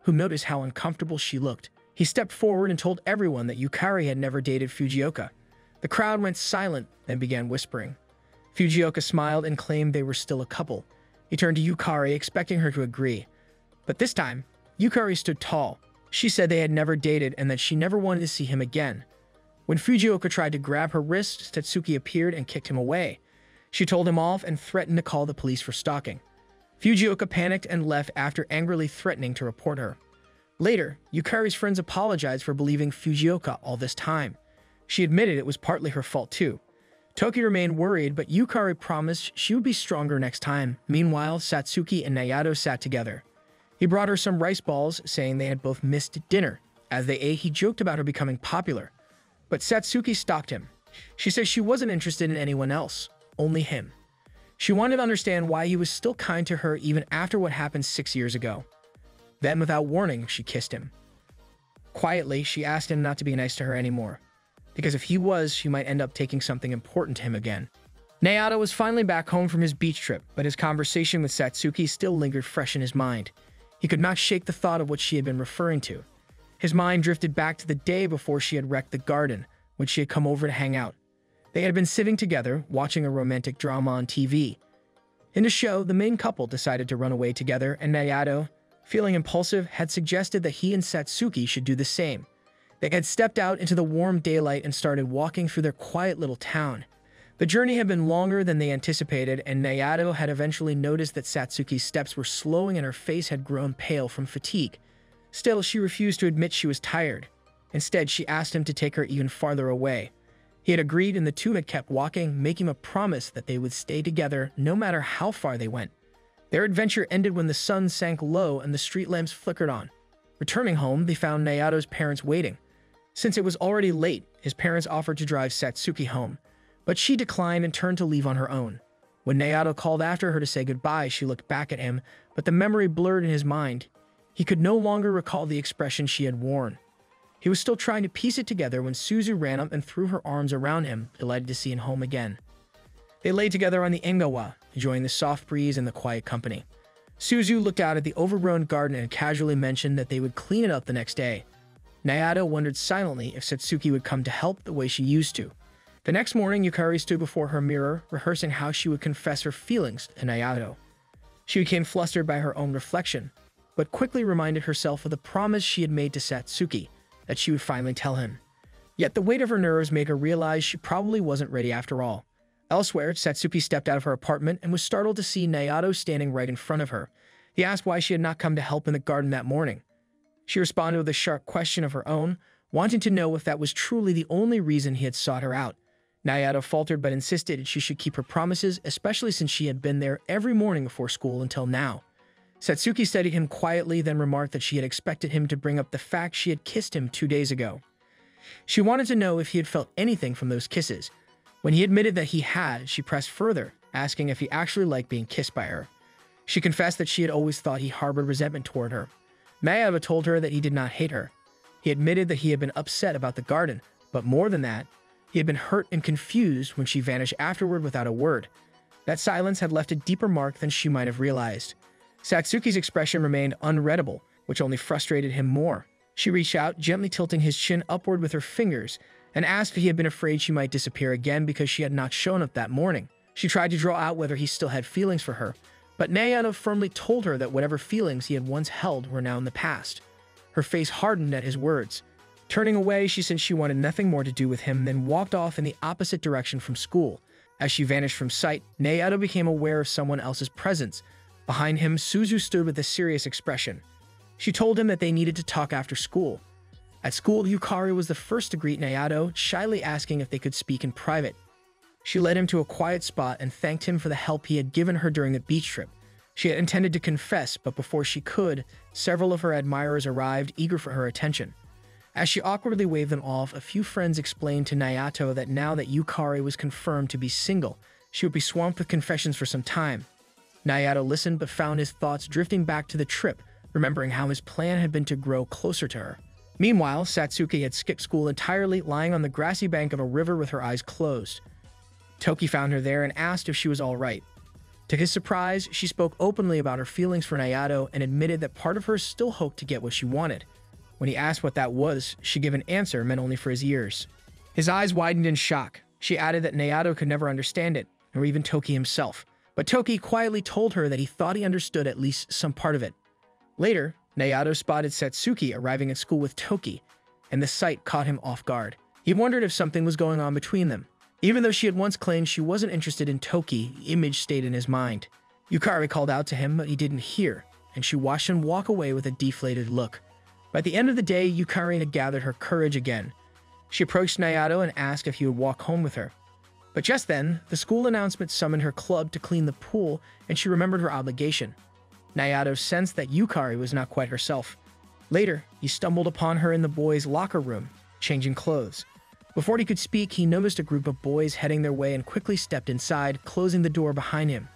who noticed how uncomfortable she looked. He stepped forward and told everyone that Yukari had never dated Fujioka. The crowd went silent and began whispering. Fujioka smiled and claimed they were still a couple. He turned to Yukari, expecting her to agree. But this time, Yukari stood tall. She said they had never dated and that she never wanted to see him again. When Fujioka tried to grab her wrist, Satsuki appeared and kicked him away. She told him off and threatened to call the police for stalking. Fujioka panicked and left after angrily threatening to report her. Later, Yukari's friends apologized for believing Fujioka all this time. She admitted it was partly her fault too. Toki remained worried, but Yukari promised she would be stronger next time. Meanwhile, Satsuki and Naoto sat together. He brought her some rice balls, saying they had both missed dinner. As they ate, he joked about her becoming popular. But Satsuki stopped him. She said she wasn't interested in anyone else, only him. She wanted to understand why he was still kind to her even after what happened 6 years ago. Then, without warning, she kissed him. Quietly, she asked him not to be nice to her anymore, because if he was, she might end up taking something important to him again. Naoto was finally back home from his beach trip, but his conversation with Satsuki still lingered fresh in his mind. He could not shake the thought of what she had been referring to. His mind drifted back to the day before she had wrecked the garden, when she had come over to hang out. They had been sitting together, watching a romantic drama on TV. In the show, the main couple decided to run away together, and Naoto, feeling impulsive, had suggested that he and Satsuki should do the same. They had stepped out into the warm daylight and started walking through their quiet little town. The journey had been longer than they anticipated, and Naoto had eventually noticed that Satsuki's steps were slowing and her face had grown pale from fatigue. Still, she refused to admit she was tired. Instead, she asked him to take her even farther away. He had agreed, and the two had kept walking, making a promise that they would stay together no matter how far they went. Their adventure ended when the sun sank low and the street lamps flickered on. Returning home, they found Naoto's parents waiting. Since it was already late, his parents offered to drive Satsuki home, but she declined and turned to leave on her own. When Naoto called after her to say goodbye, she looked back at him, but the memory blurred in his mind. He could no longer recall the expression she had worn. He was still trying to piece it together when Suzu ran up and threw her arms around him, delighted to see him home again. They lay together on the engawa, enjoying the soft breeze and the quiet company. Suzu looked out at the overgrown garden and casually mentioned that they would clean it up the next day. Naoto wondered silently if Satsuki would come to help the way she used to. The next morning, Yukari stood before her mirror, rehearsing how she would confess her feelings to Naoto. She became flustered by her own reflection, but quickly reminded herself of the promise she had made to Satsuki, that she would finally tell him. Yet the weight of her nerves made her realize she probably wasn't ready after all. Elsewhere, Satsuki stepped out of her apartment and was startled to see Naoto standing right in front of her. He asked why she had not come to help in the garden that morning. She responded with a sharp question of her own, wanting to know if that was truly the only reason he had sought her out. Naoto faltered but insisted she should keep her promises, especially since she had been there every morning before school until now. Satsuki studied him quietly, then remarked that she had expected him to bring up the fact she had kissed him 2 days ago. She wanted to know if he had felt anything from those kisses. When he admitted that he had, she pressed further, asking if he actually liked being kissed by her. She confessed that she had always thought he harbored resentment toward her. Mayado told her that he did not hate her. He admitted that he had been upset about the garden, but more than that, he had been hurt and confused when she vanished afterward without a word. That silence had left a deeper mark than she might have realized. Satsuki's expression remained unreadable, which only frustrated him more. She reached out, gently tilting his chin upward with her fingers, and asked if he had been afraid she might disappear again because she had not shown up that morning. She tried to draw out whether he still had feelings for her, but Nayano firmly told her that whatever feelings he had once held were now in the past. Her face hardened at his words. Turning away, she said she wanted nothing more to do with him, then walked off in the opposite direction from school. As she vanished from sight, Nayado became aware of someone else's presence. Behind him, Suzu stood with a serious expression. She told him that they needed to talk after school. At school, Yukari was the first to greet Nayado, shyly asking if they could speak in private. She led him to a quiet spot and thanked him for the help he had given her during the beach trip. She had intended to confess, but before she could, several of her admirers arrived, eager for her attention. As she awkwardly waved them off, a few friends explained to Nayato that now that Yukari was confirmed to be single, she would be swamped with confessions for some time. Nayato listened but found his thoughts drifting back to the trip, remembering how his plan had been to grow closer to her. Meanwhile, Satsuki had skipped school entirely, lying on the grassy bank of a river with her eyes closed. Toki found her there and asked if she was all right. To his surprise, she spoke openly about her feelings for Nayato and admitted that part of her still hoped to get what she wanted. When he asked what that was, she gave an answer meant only for his ears. His eyes widened in shock. She added that Nayato could never understand it, nor even Toki himself. But Toki quietly told her that he thought he understood at least some part of it. Later, Nayato spotted Satsuki arriving at school with Toki, and the sight caught him off guard. He wondered if something was going on between them. Even though she had once claimed she wasn't interested in Toki, the image stayed in his mind. Yukari called out to him, but he didn't hear, and she watched him walk away with a deflated look. By the end of the day, Yukari had gathered her courage again. She approached Nayato and asked if he would walk home with her. But just then, the school announcement summoned her club to clean the pool, and she remembered her obligation. Nayato sensed that Yukari was not quite herself. Later, he stumbled upon her in the boys' locker room, changing clothes. Before he could speak, he noticed a group of boys heading their way and quickly stepped inside, closing the door behind him.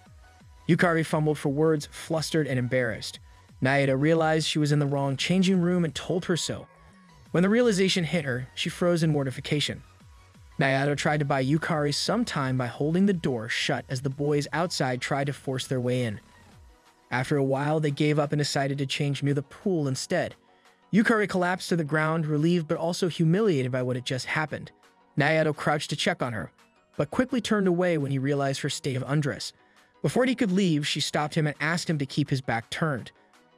Yukari fumbled for words, flustered and embarrassed. Nayato realized she was in the wrong changing room and told her so. When the realization hit her, she froze in mortification. Nayato tried to buy Yukari some time by holding the door shut as the boys outside tried to force their way in. After a while, they gave up and decided to change near the pool instead. Yukari collapsed to the ground, relieved but also humiliated by what had just happened. Nayato crouched to check on her, but quickly turned away when he realized her state of undress. Before he could leave, she stopped him and asked him to keep his back turned.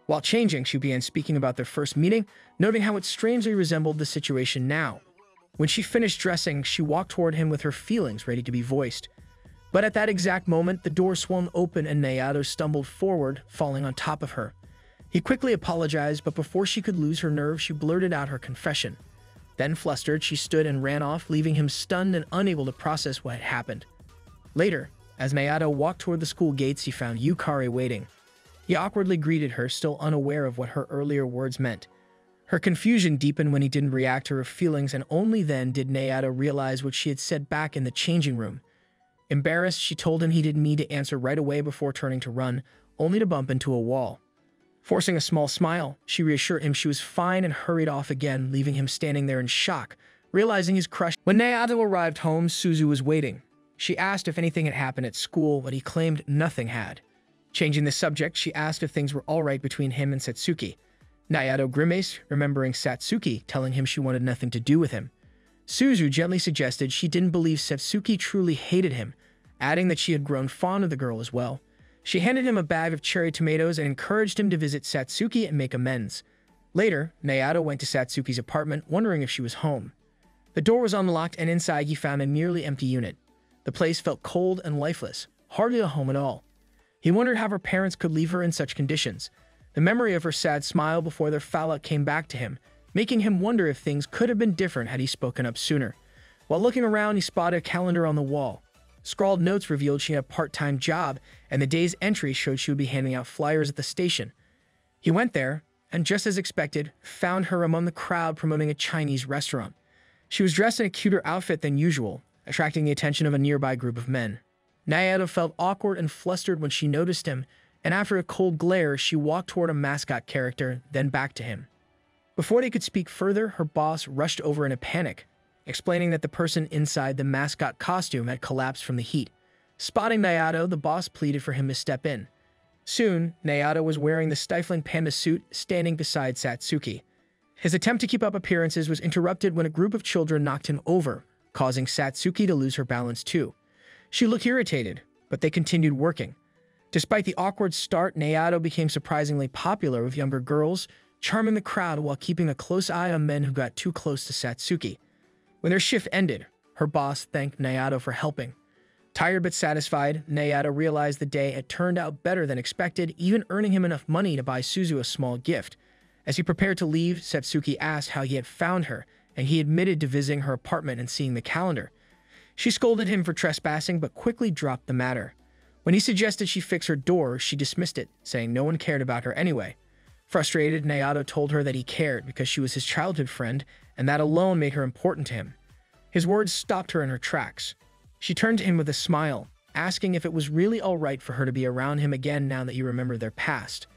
While changing, she began speaking about their first meeting, noting how it strangely resembled the situation now. When she finished dressing, she walked toward him with her feelings ready to be voiced. But at that exact moment, the door swung open and Nayato stumbled forward, falling on top of her. He quickly apologized, but before she could lose her nerve, she blurted out her confession. Then, flustered, she stood and ran off, leaving him stunned and unable to process what had happened. Later, as Nayato walked toward the school gates, he found Yukari waiting. He awkwardly greeted her, still unaware of what her earlier words meant. Her confusion deepened when he didn't react to her feelings, and only then did Nayato realize what she had said back in the changing room. Embarrassed, she told him he didn't need to answer right away before turning to run, only to bump into a wall. Forcing a small smile, she reassured him she was fine and hurried off again, leaving him standing there in shock, realizing his crush. When Nayato arrived home, Suzu was waiting. She asked if anything had happened at school, but he claimed nothing had. Changing the subject, she asked if things were all right between him and Satsuki. Nayato grimaced, remembering Satsuki telling him she wanted nothing to do with him. Suzu gently suggested she didn't believe Satsuki truly hated him, adding that she had grown fond of the girl as well. She handed him a bag of cherry tomatoes and encouraged him to visit Satsuki and make amends. Later, Nayato went to Satsuki's apartment, wondering if she was home. The door was unlocked, and inside he found a nearly empty unit. The place felt cold and lifeless, hardly a home at all. He wondered how her parents could leave her in such conditions. The memory of her sad smile before their fallout came back to him, making him wonder if things could have been different had he spoken up sooner. While looking around, he spotted a calendar on the wall. Scrawled notes revealed she had a part-time job, and the day's entry showed she would be handing out flyers at the station. He went there, and just as expected, found her among the crowd promoting a Chinese restaurant. She was dressed in a cuter outfit than usual, attracting the attention of a nearby group of men. Nayato felt awkward and flustered when she noticed him, and after a cold glare, she walked toward a mascot character, then back to him. Before they could speak further, her boss rushed over in a panic, explaining that the person inside the mascot costume had collapsed from the heat. Spotting Nayato, the boss pleaded for him to step in. Soon, Nayato was wearing the stifling panda suit, standing beside Satsuki. His attempt to keep up appearances was interrupted when a group of children knocked him over, causing Satsuki to lose her balance too. She looked irritated, but they continued working. Despite the awkward start, Nayato became surprisingly popular with younger girls, charming the crowd while keeping a close eye on men who got too close to Satsuki. When their shift ended, her boss thanked Nayato for helping. Tired but satisfied, Nayato realized the day had turned out better than expected, even earning him enough money to buy Suzu a small gift. As he prepared to leave, Satsuki asked how he had found her, and he admitted to visiting her apartment and seeing the calendar. She scolded him for trespassing, but quickly dropped the matter. When he suggested she fix her door, she dismissed it, saying no one cared about her anyway. Frustrated, Nayato told her that he cared because she was his childhood friend, and that alone made her important to him. His words stopped her in her tracks. She turned to him with a smile, asking if it was really all right for her to be around him again now that he remembered their past.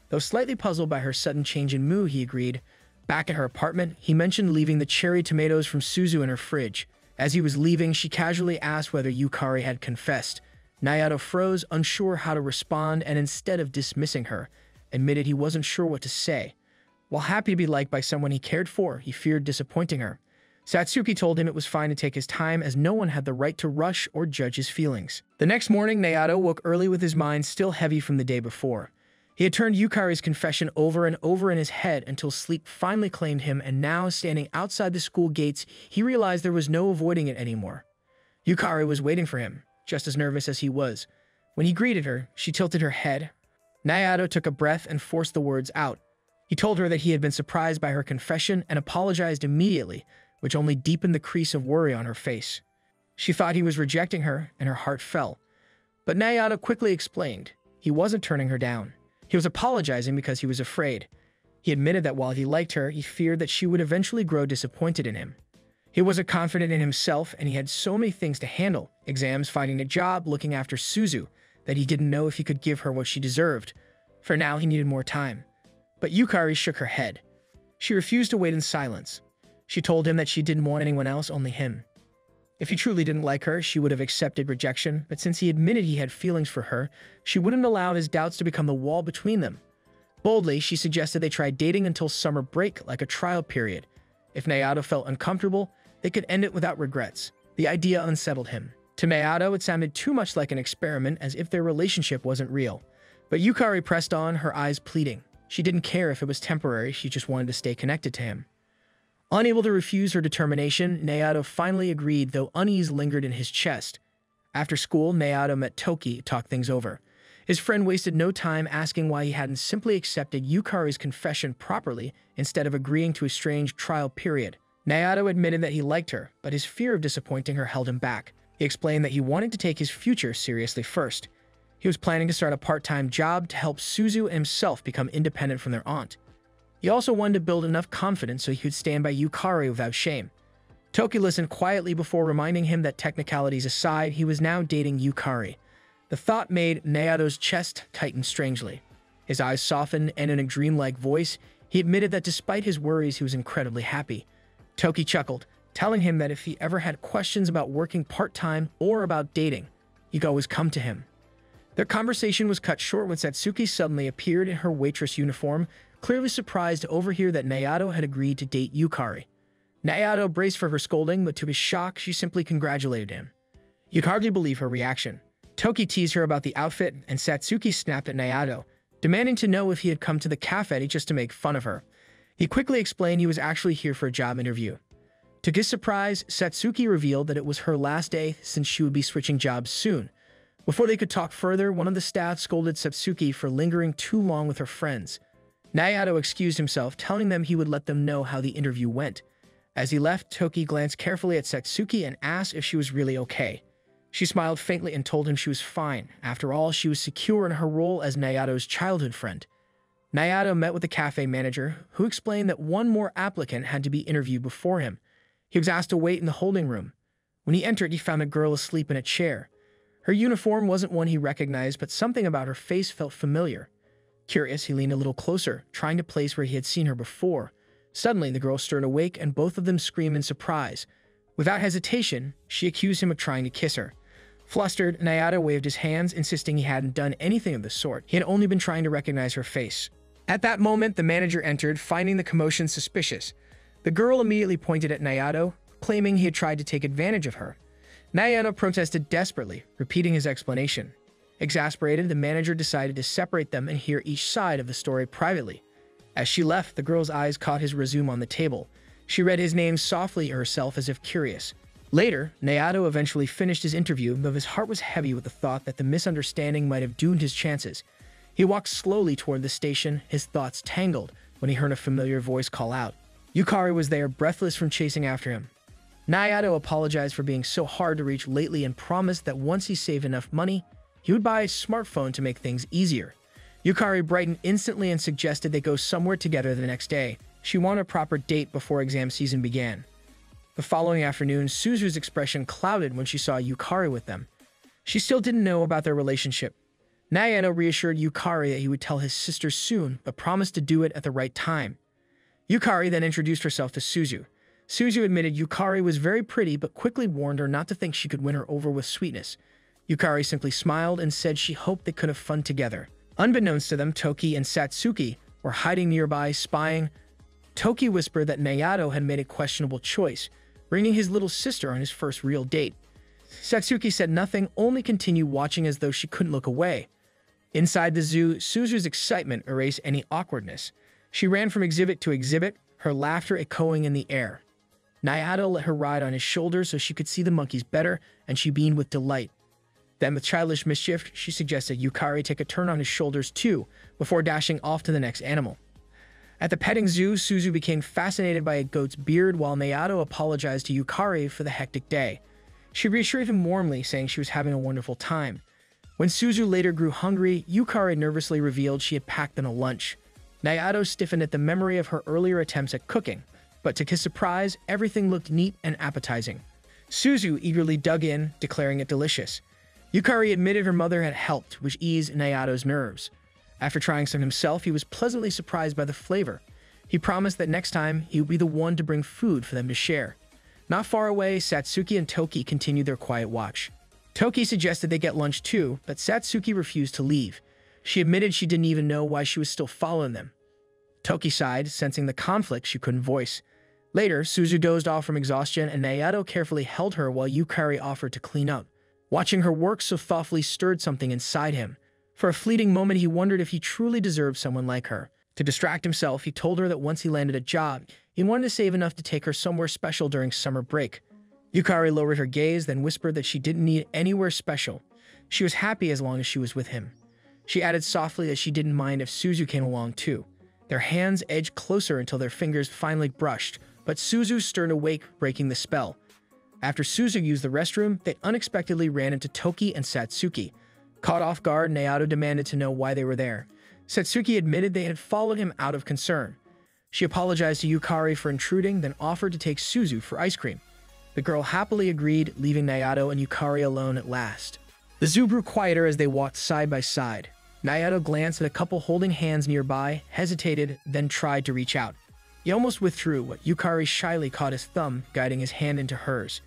Though slightly puzzled by her sudden change in mood, he agreed. Back at her apartment, he mentioned leaving the cherry tomatoes from Suzu in her fridge. As he was leaving, she casually asked whether Yukari had confessed. Nayato froze, unsure how to respond, and instead of dismissing her, admitted he wasn't sure what to say. While happy to be liked by someone he cared for, he feared disappointing her. Satsuki told him it was fine to take his time as no one had the right to rush or judge his feelings. The next morning, Nayato woke early with his mind still heavy from the day before. He had turned Yukari's confession over and over in his head until sleep finally claimed him, and now, standing outside the school gates, he realized there was no avoiding it anymore. Yukari was waiting for him, just as nervous as he was. When he greeted her, she tilted her head. Nayato took a breath and forced the words out. He told her that he had been surprised by her confession and apologized immediately, which only deepened the crease of worry on her face. She thought he was rejecting her, and her heart fell. But Nayato quickly explained he wasn't turning her down. He was apologizing because he was afraid. He admitted that while he liked her, he feared that she would eventually grow disappointed in him. He wasn't confident in himself, and he had so many things to handle, exams, finding a job, looking after Suzu, that he didn't know if he could give her what she deserved. For now, he needed more time. But Yukari shook her head. She refused to wait in silence. She told him that she didn't want anyone else, only him. If he truly didn't like her, she would have accepted rejection, but since he admitted he had feelings for her, she wouldn't allow his doubts to become the wall between them. Boldly, she suggested they try dating until summer break, like a trial period. If Nayato felt uncomfortable, they could end it without regrets. The idea unsettled him. To Nayato, it sounded too much like an experiment, as if their relationship wasn't real. But Yukari pressed on, her eyes pleading. She didn't care if it was temporary, she just wanted to stay connected to him. Unable to refuse her determination, Nayato finally agreed, though unease lingered in his chest. After school, Nayato met Toki to talk things over. His friend wasted no time asking why he hadn't simply accepted Yukari's confession properly instead of agreeing to a strange trial period. Nayato admitted that he liked her, but his fear of disappointing her held him back. He explained that he wanted to take his future seriously first. He was planning to start a part-time job to help Suzu and himself become independent from their aunt. He also wanted to build enough confidence so he could stand by Yukari without shame. Toki listened quietly before reminding him that technicalities aside, he was now dating Yukari. The thought made Nayato's chest tighten strangely. His eyes softened, and in a dreamlike voice, he admitted that despite his worries, he was incredibly happy. Toki chuckled, telling him that if he ever had questions about working part-time or about dating, he could always come to him. Their conversation was cut short when Satsuki suddenly appeared in her waitress uniform, clearly surprised to overhear that Nayato had agreed to date Yukari. Nayato braced for her scolding, but to his shock, she simply congratulated him. You could hardly believe her reaction. Toki teased her about the outfit, and Satsuki snapped at Nayato, demanding to know if he had come to the cafe just to make fun of her. He quickly explained he was actually here for a job interview. To his surprise, Satsuki revealed that it was her last day since she would be switching jobs soon. Before they could talk further, one of the staff scolded Satsuki for lingering too long with her friends. Nayato excused himself, telling them he would let them know how the interview went. As he left, Toki glanced carefully at Satsuki and asked if she was really okay. She smiled faintly and told him she was fine. After all, she was secure in her role as Nayato's childhood friend. Nayato met with the cafe manager, who explained that one more applicant had to be interviewed before him. He was asked to wait in the holding room. When he entered, he found a girl asleep in a chair. Her uniform wasn't one he recognized, but something about her face felt familiar. Curious, he leaned a little closer, trying to place where he had seen her before. Suddenly, the girl stirred awake, and both of them screamed in surprise. Without hesitation, she accused him of trying to kiss her. Flustered, Nayato waved his hands, insisting he hadn't done anything of the sort. He had only been trying to recognize her face. At that moment, the manager entered, finding the commotion suspicious. The girl immediately pointed at Nayato, claiming he had tried to take advantage of her. Nayato protested desperately, repeating his explanation. Exasperated, the manager decided to separate them and hear each side of the story privately. As she left, the girl's eyes caught his resume on the table. She read his name softly herself as if curious. Later, Nayato eventually finished his interview, though his heart was heavy with the thought that the misunderstanding might have doomed his chances. He walked slowly toward the station, his thoughts tangled, when he heard a familiar voice call out. Yukari was there, breathless from chasing after him. Nayato apologized for being so hard to reach lately and promised that once he saved enough money, he would buy a smartphone to make things easier. Yukari brightened instantly and suggested they go somewhere together the next day. She wanted a proper date before exam season began. The following afternoon, Suzu's expression clouded when she saw Yukari with them. She still didn't know about their relationship. Nayato reassured Yukari that he would tell his sister soon, but promised to do it at the right time. Yukari then introduced herself to Suzu. Suzu admitted Yukari was very pretty, but quickly warned her not to think she could win her over with sweetness. Yukari simply smiled and said she hoped they could have fun together. Unbeknownst to them, Toki and Satsuki were hiding nearby, spying. Toki whispered that Nayato had made a questionable choice, bringing his little sister on his first real date. Satsuki said nothing, only continued watching as though she couldn't look away. Inside the zoo, Suzu's excitement erased any awkwardness. She ran from exhibit to exhibit, her laughter echoing in the air. Nayato let her ride on his shoulder so she could see the monkeys better, and she beamed with delight. Then, with childish mischief, she suggested Yukari take a turn on his shoulders too, before dashing off to the next animal. At the petting zoo, Suzu became fascinated by a goat's beard while Nayato apologized to Yukari for the hectic day. She reassured him warmly, saying she was having a wonderful time. When Suzu later grew hungry, Yukari nervously revealed she had packed in a lunch. Nayato stiffened at the memory of her earlier attempts at cooking, but to his surprise, everything looked neat and appetizing. Suzu eagerly dug in, declaring it delicious. Yukari admitted her mother had helped, which eased Nayato's nerves. After trying some himself, he was pleasantly surprised by the flavor. He promised that next time, he would be the one to bring food for them to share. Not far away, Satsuki and Toki continued their quiet watch. Toki suggested they get lunch too, but Satsuki refused to leave. She admitted she didn't even know why she was still following them. Toki sighed, sensing the conflict she couldn't voice. Later, Suzu dozed off from exhaustion, and Nayato carefully held her while Yukari offered to clean up. Watching her work so thoughtfully stirred something inside him. For a fleeting moment, he wondered if he truly deserved someone like her. To distract himself, he told her that once he landed a job, he wanted to save enough to take her somewhere special during summer break. Yukari lowered her gaze, then whispered that she didn't need anywhere special. She was happy as long as she was with him. She added softly that she didn't mind if Suzu came along too. Their hands edged closer until their fingers finally brushed, but Suzu stirred awake, breaking the spell. After Suzu used the restroom, they unexpectedly ran into Toki and Satsuki. Caught off guard, Nayato demanded to know why they were there. Satsuki admitted they had followed him out of concern. She apologized to Yukari for intruding, then offered to take Suzu for ice cream. The girl happily agreed, leaving Nayato and Yukari alone at last. The zoo grew quieter as they walked side by side. Nayato glanced at a couple holding hands nearby, hesitated, then tried to reach out. He almost withdrew, but Yukari shyly caught his thumb, guiding his hand into hers.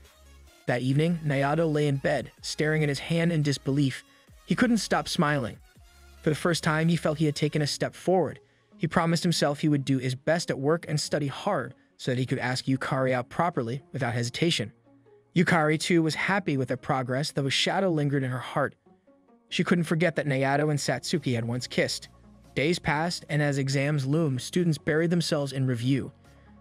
That evening, Nayato lay in bed, staring at his hand in disbelief. He couldn't stop smiling. For the first time, he felt he had taken a step forward. He promised himself he would do his best at work and study hard so that he could ask Yukari out properly without hesitation. Yukari, too, was happy with their progress, though a shadow lingered in her heart. She couldn't forget that Nayato and Satsuki had once kissed. Days passed, and as exams loomed, students buried themselves in review.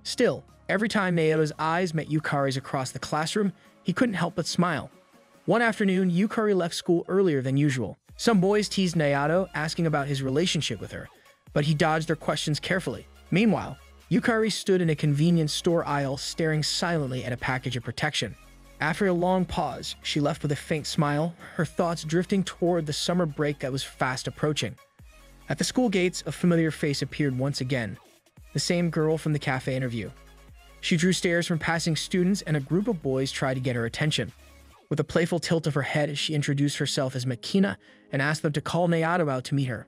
Still, every time Nayato's eyes met Yukari's across the classroom, he couldn't help but smile. One afternoon, Yukari left school earlier than usual. Some boys teased Nayato, asking about his relationship with her, but he dodged their questions carefully. Meanwhile, Yukari stood in a convenience store aisle, staring silently at a package of protection. After a long pause, she left with a faint smile, her thoughts drifting toward the summer break that was fast approaching. At the school gates, a familiar face appeared once again, the same girl from the cafe interview. She drew stares from passing students, and a group of boys tried to get her attention. With a playful tilt of her head, she introduced herself as Makina and asked them to call Nayato out to meet her.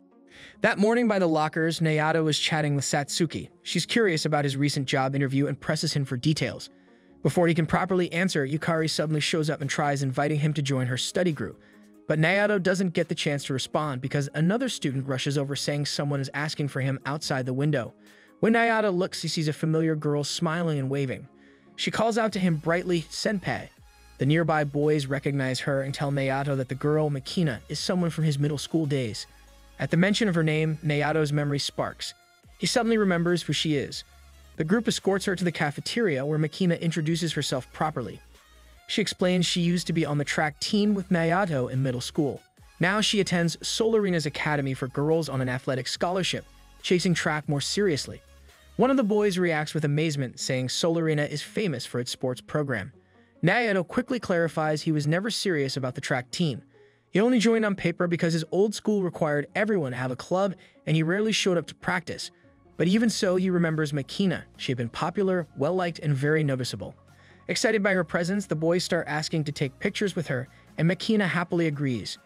That morning by the lockers, Nayato is chatting with Satsuki. She's curious about his recent job interview and presses him for details. Before he can properly answer, Yukari suddenly shows up and tries inviting him to join her study group. But Nayato doesn't get the chance to respond because another student rushes over saying someone is asking for him outside the window. When Nayato looks, he sees a familiar girl smiling and waving. She calls out to him brightly, "Senpai." The nearby boys recognize her and tell Nayato that the girl, Makina, is someone from his middle school days. At the mention of her name, Nayato's memory sparks. He suddenly remembers who she is. The group escorts her to the cafeteria where Makina introduces herself properly. She explains she used to be on the track team with Nayato in middle school. Now she attends Solarina's academy for girls on an athletic scholarship, chasing track more seriously. One of the boys reacts with amazement, saying Solarina is famous for its sports program. Nayato quickly clarifies he was never serious about the track team. He only joined on paper because his old school required everyone to have a club and he rarely showed up to practice. But even so, he remembers Makina. She had been popular, well-liked, and very noticeable. Excited by her presence, the boys start asking to take pictures with her, and Makina happily agrees.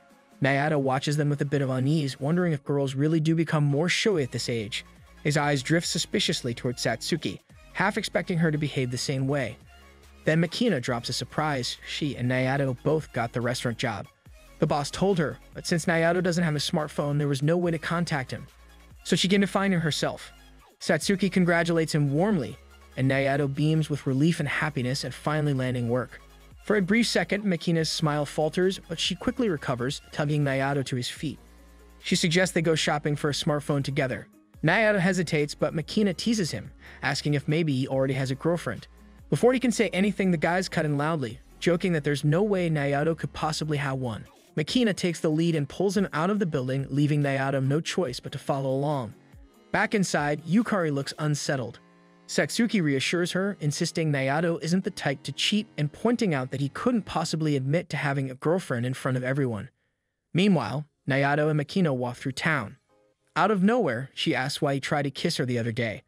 Nayato watches them with a bit of unease, wondering if girls really do become more showy at this age. His eyes drift suspiciously towards Satsuki, half expecting her to behave the same way. Then Makina drops a surprise. She and Nayato both got the restaurant job. The boss told her, but since Nayato doesn't have a smartphone, there was no way to contact him. So she came to find him herself. Satsuki congratulates him warmly, and Nayato beams with relief and happiness at finally landing work. For a brief second, Makina's smile falters, but she quickly recovers, tugging Nayato to his feet. She suggests they go shopping for a smartphone together. Nayato hesitates, but Makina teases him, asking if maybe he already has a girlfriend. Before he can say anything, the guys cut in loudly, joking that there's no way Nayato could possibly have one. Makina takes the lead and pulls him out of the building, leaving Nayato no choice but to follow along. Back inside, Yukari looks unsettled. Satsuki reassures her, insisting Nayato isn't the type to cheat and pointing out that he couldn't possibly admit to having a girlfriend in front of everyone. Meanwhile, Nayato and Makina walk through town. Out of nowhere, she asks why he tried to kiss her the other day.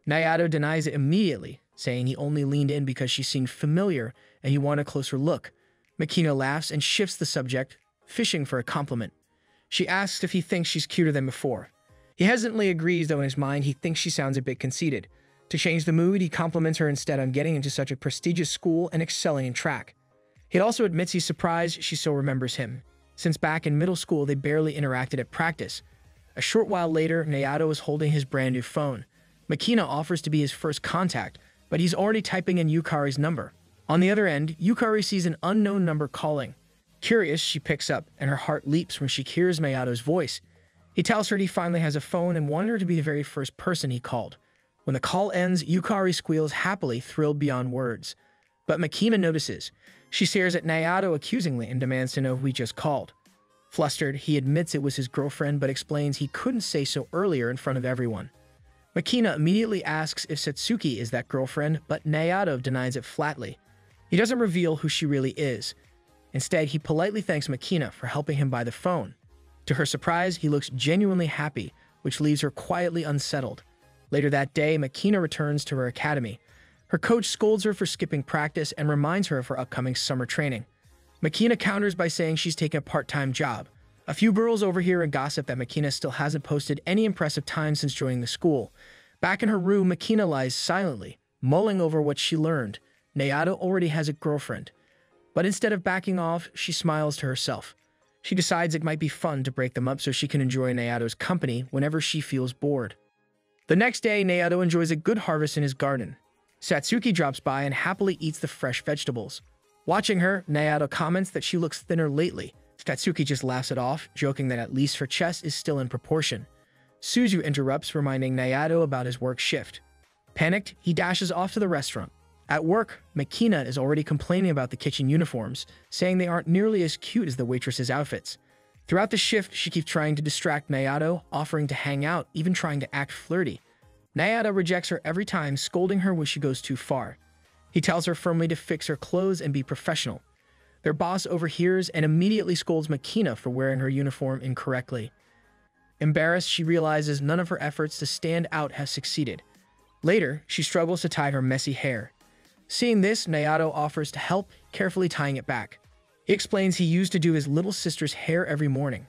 Nayato denies it immediately, saying he only leaned in because she seemed familiar and he wanted a closer look. Makina laughs and shifts the subject, fishing for a compliment. She asks if he thinks she's cuter than before. He hesitantly agrees, though in his mind he thinks she sounds a bit conceited. To change the mood, he compliments her instead on getting into such a prestigious school and excelling in track. He also admits he's surprised she still remembers him, since back in middle school they barely interacted at practice. A short while later, Nayato is holding his brand new phone. Makina offers to be his first contact, but he's already typing in Yukari's number. On the other end, Yukari sees an unknown number calling. Curious, she picks up, and her heart leaps when she hears Nayato's voice. He tells her he finally has a phone and wanted her to be the very first person he called. When the call ends, Yukari squeals happily, thrilled beyond words. But Makina notices. She stares at Nayato accusingly and demands to know who he just called. Flustered, he admits it was his girlfriend but explains he couldn't say so earlier in front of everyone. Makina immediately asks if Satsuki is that girlfriend, but Nayato denies it flatly. He doesn't reveal who she really is. Instead, he politely thanks Makina for helping him buy the phone. To her surprise, he looks genuinely happy, which leaves her quietly unsettled. Later that day, Makina returns to her academy. Her coach scolds her for skipping practice and reminds her of her upcoming summer training. Makina counters by saying she's taking a part-time job. A few girls overhear and gossip that Makina still hasn't posted any impressive time since joining the school. Back in her room, Makina lies silently, mulling over what she learned. Nayato already has a girlfriend. But instead of backing off, she smiles to herself. She decides it might be fun to break them up so she can enjoy Nayato's company whenever she feels bored. The next day, Nayato enjoys a good harvest in his garden. Satsuki drops by and happily eats the fresh vegetables. Watching her, Nayato comments that she looks thinner lately. Satsuki just laughs it off, joking that at least her chest is still in proportion. Suzu interrupts, reminding Nayato about his work shift. Panicked, he dashes off to the restaurant. At work, Makina is already complaining about the kitchen uniforms, saying they aren't nearly as cute as the waitress's outfits. Throughout the shift, she keeps trying to distract Nayato, offering to hang out, even trying to act flirty. Nayato rejects her every time, scolding her when she goes too far. He tells her firmly to fix her clothes and be professional. Their boss overhears and immediately scolds Makina for wearing her uniform incorrectly. Embarrassed, she realizes none of her efforts to stand out have succeeded. Later, she struggles to tie her messy hair. Seeing this, Nayato offers to help, carefully tying it back. He explains he used to do his little sister's hair every morning.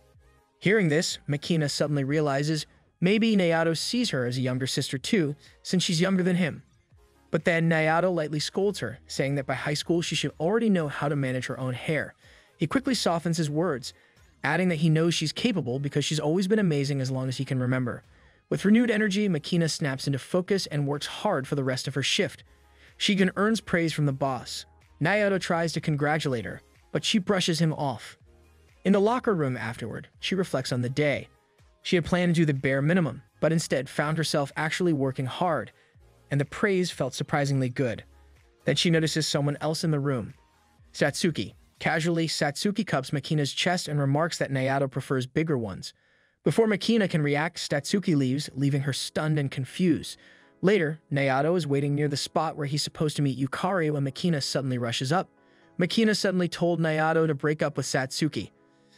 Hearing this, Makina suddenly realizes maybe Naoto sees her as a younger sister too, since she's younger than him. But then Naoto lightly scolds her, saying that by high school she should already know how to manage her own hair. He quickly softens his words, adding that he knows she's capable because she's always been amazing as long as he can remember. With renewed energy, Makina snaps into focus and works hard for the rest of her shift. She even earns praise from the boss. Naoto tries to congratulate her, but she brushes him off. In the locker room afterward, she reflects on the day. She had planned to do the bare minimum, but instead found herself actually working hard, and the praise felt surprisingly good. Then she notices someone else in the room. Satsuki. Casually, Satsuki cups Makina's chest and remarks that Naoto prefers bigger ones. Before Makina can react, Satsuki leaves, leaving her stunned and confused. Later, Naoto is waiting near the spot where he's supposed to meet Yukari when Makina suddenly rushes up. Makina suddenly told Naoto to break up with Satsuki.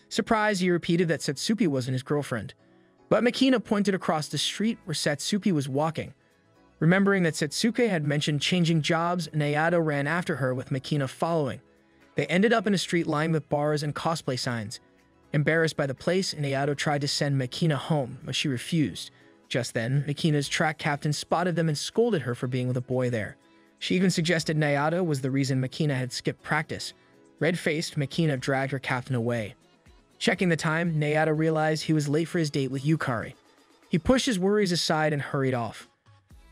Surprised, he repeated that Satsuki wasn't his girlfriend. But Makina pointed across the street where Satsuki was walking. Remembering that Satsuki had mentioned changing jobs, Naoto ran after her with Makina following. They ended up in a street lined with bars and cosplay signs. Embarrassed by the place, Naoto tried to send Makina home, but she refused. Just then, Makina's track captain spotted them and scolded her for being with a boy there. She even suggested Naoto was the reason Makina had skipped practice. Red-faced, Makina dragged her captain away. Checking the time, Naoto realized he was late for his date with Yukari. He pushed his worries aside and hurried off.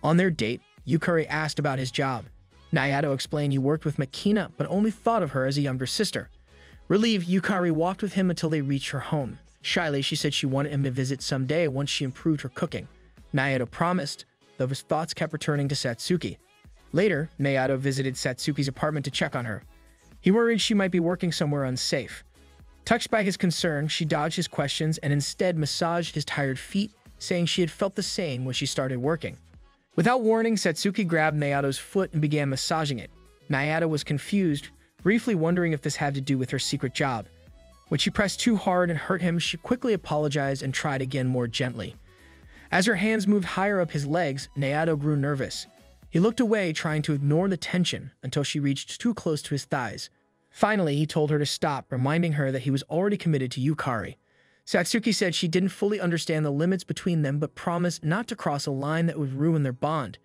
On their date, Yukari asked about his job. Naoto explained he worked with Makina but only thought of her as a younger sister. Relieved, Yukari walked with him until they reached her home. Shyly, she said she wanted him to visit someday once she improved her cooking. Naoto promised, though his thoughts kept returning to Satsuki. Later, Naoto visited Satsuki's apartment to check on her. He worried she might be working somewhere unsafe. Touched by his concern, she dodged his questions and instead massaged his tired feet, saying she had felt the same when she started working. Without warning, Satsuki grabbed Naoto's foot and began massaging it. Naoto was confused, briefly wondering if this had to do with her secret job. When she pressed too hard and hurt him, she quickly apologized and tried again more gently. As her hands moved higher up his legs, Naoto grew nervous. He looked away, trying to ignore the tension, until she reached too close to his thighs. Finally, he told her to stop, reminding her that he was already committed to Yukari. Satsuki said she didn't fully understand the limits between them but promised not to cross a line that would ruin their bond.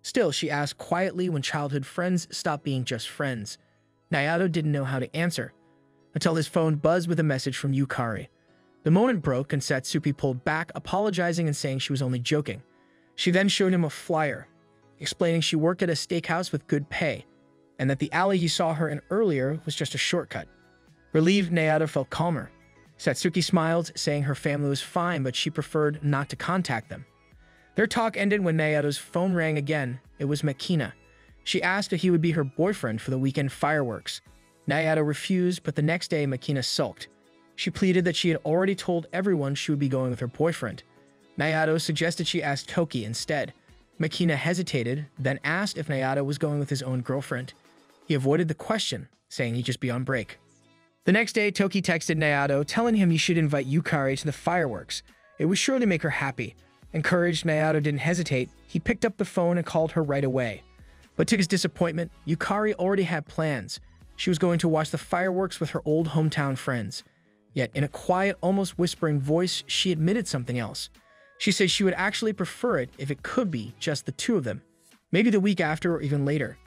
Still, she asked quietly when childhood friends stopped being just friends. Naoto didn't know how to answer, until his phone buzzed with a message from Yukari. The moment broke and Satsuki pulled back, apologizing and saying she was only joking. She then showed him a flyer, explaining she worked at a steakhouse with good pay, and that the alley he saw her in earlier was just a shortcut. Relieved, Naoto felt calmer. Satsuki smiled, saying her family was fine, but she preferred not to contact them. Their talk ended when Naoto's phone rang again. It was Makina. She asked if he would be her boyfriend for the weekend fireworks. Naoto refused, but the next day Makina sulked. She pleaded that she had already told everyone she would be going with her boyfriend. Naoto suggested she ask Toki instead. Makina hesitated, then asked if Naoto was going with his own girlfriend. He avoided the question, saying he'd just be on break. The next day, Toki texted Naoto, telling him he should invite Yukari to the fireworks. It would surely make her happy. Encouraged, Naoto didn't hesitate. He picked up the phone and called her right away. But to his disappointment, Yukari already had plans. She was going to watch the fireworks with her old hometown friends. Yet, in a quiet, almost whispering voice, she admitted something else. She said she would actually prefer it if it could be just the two of them. Maybe the week after or even later.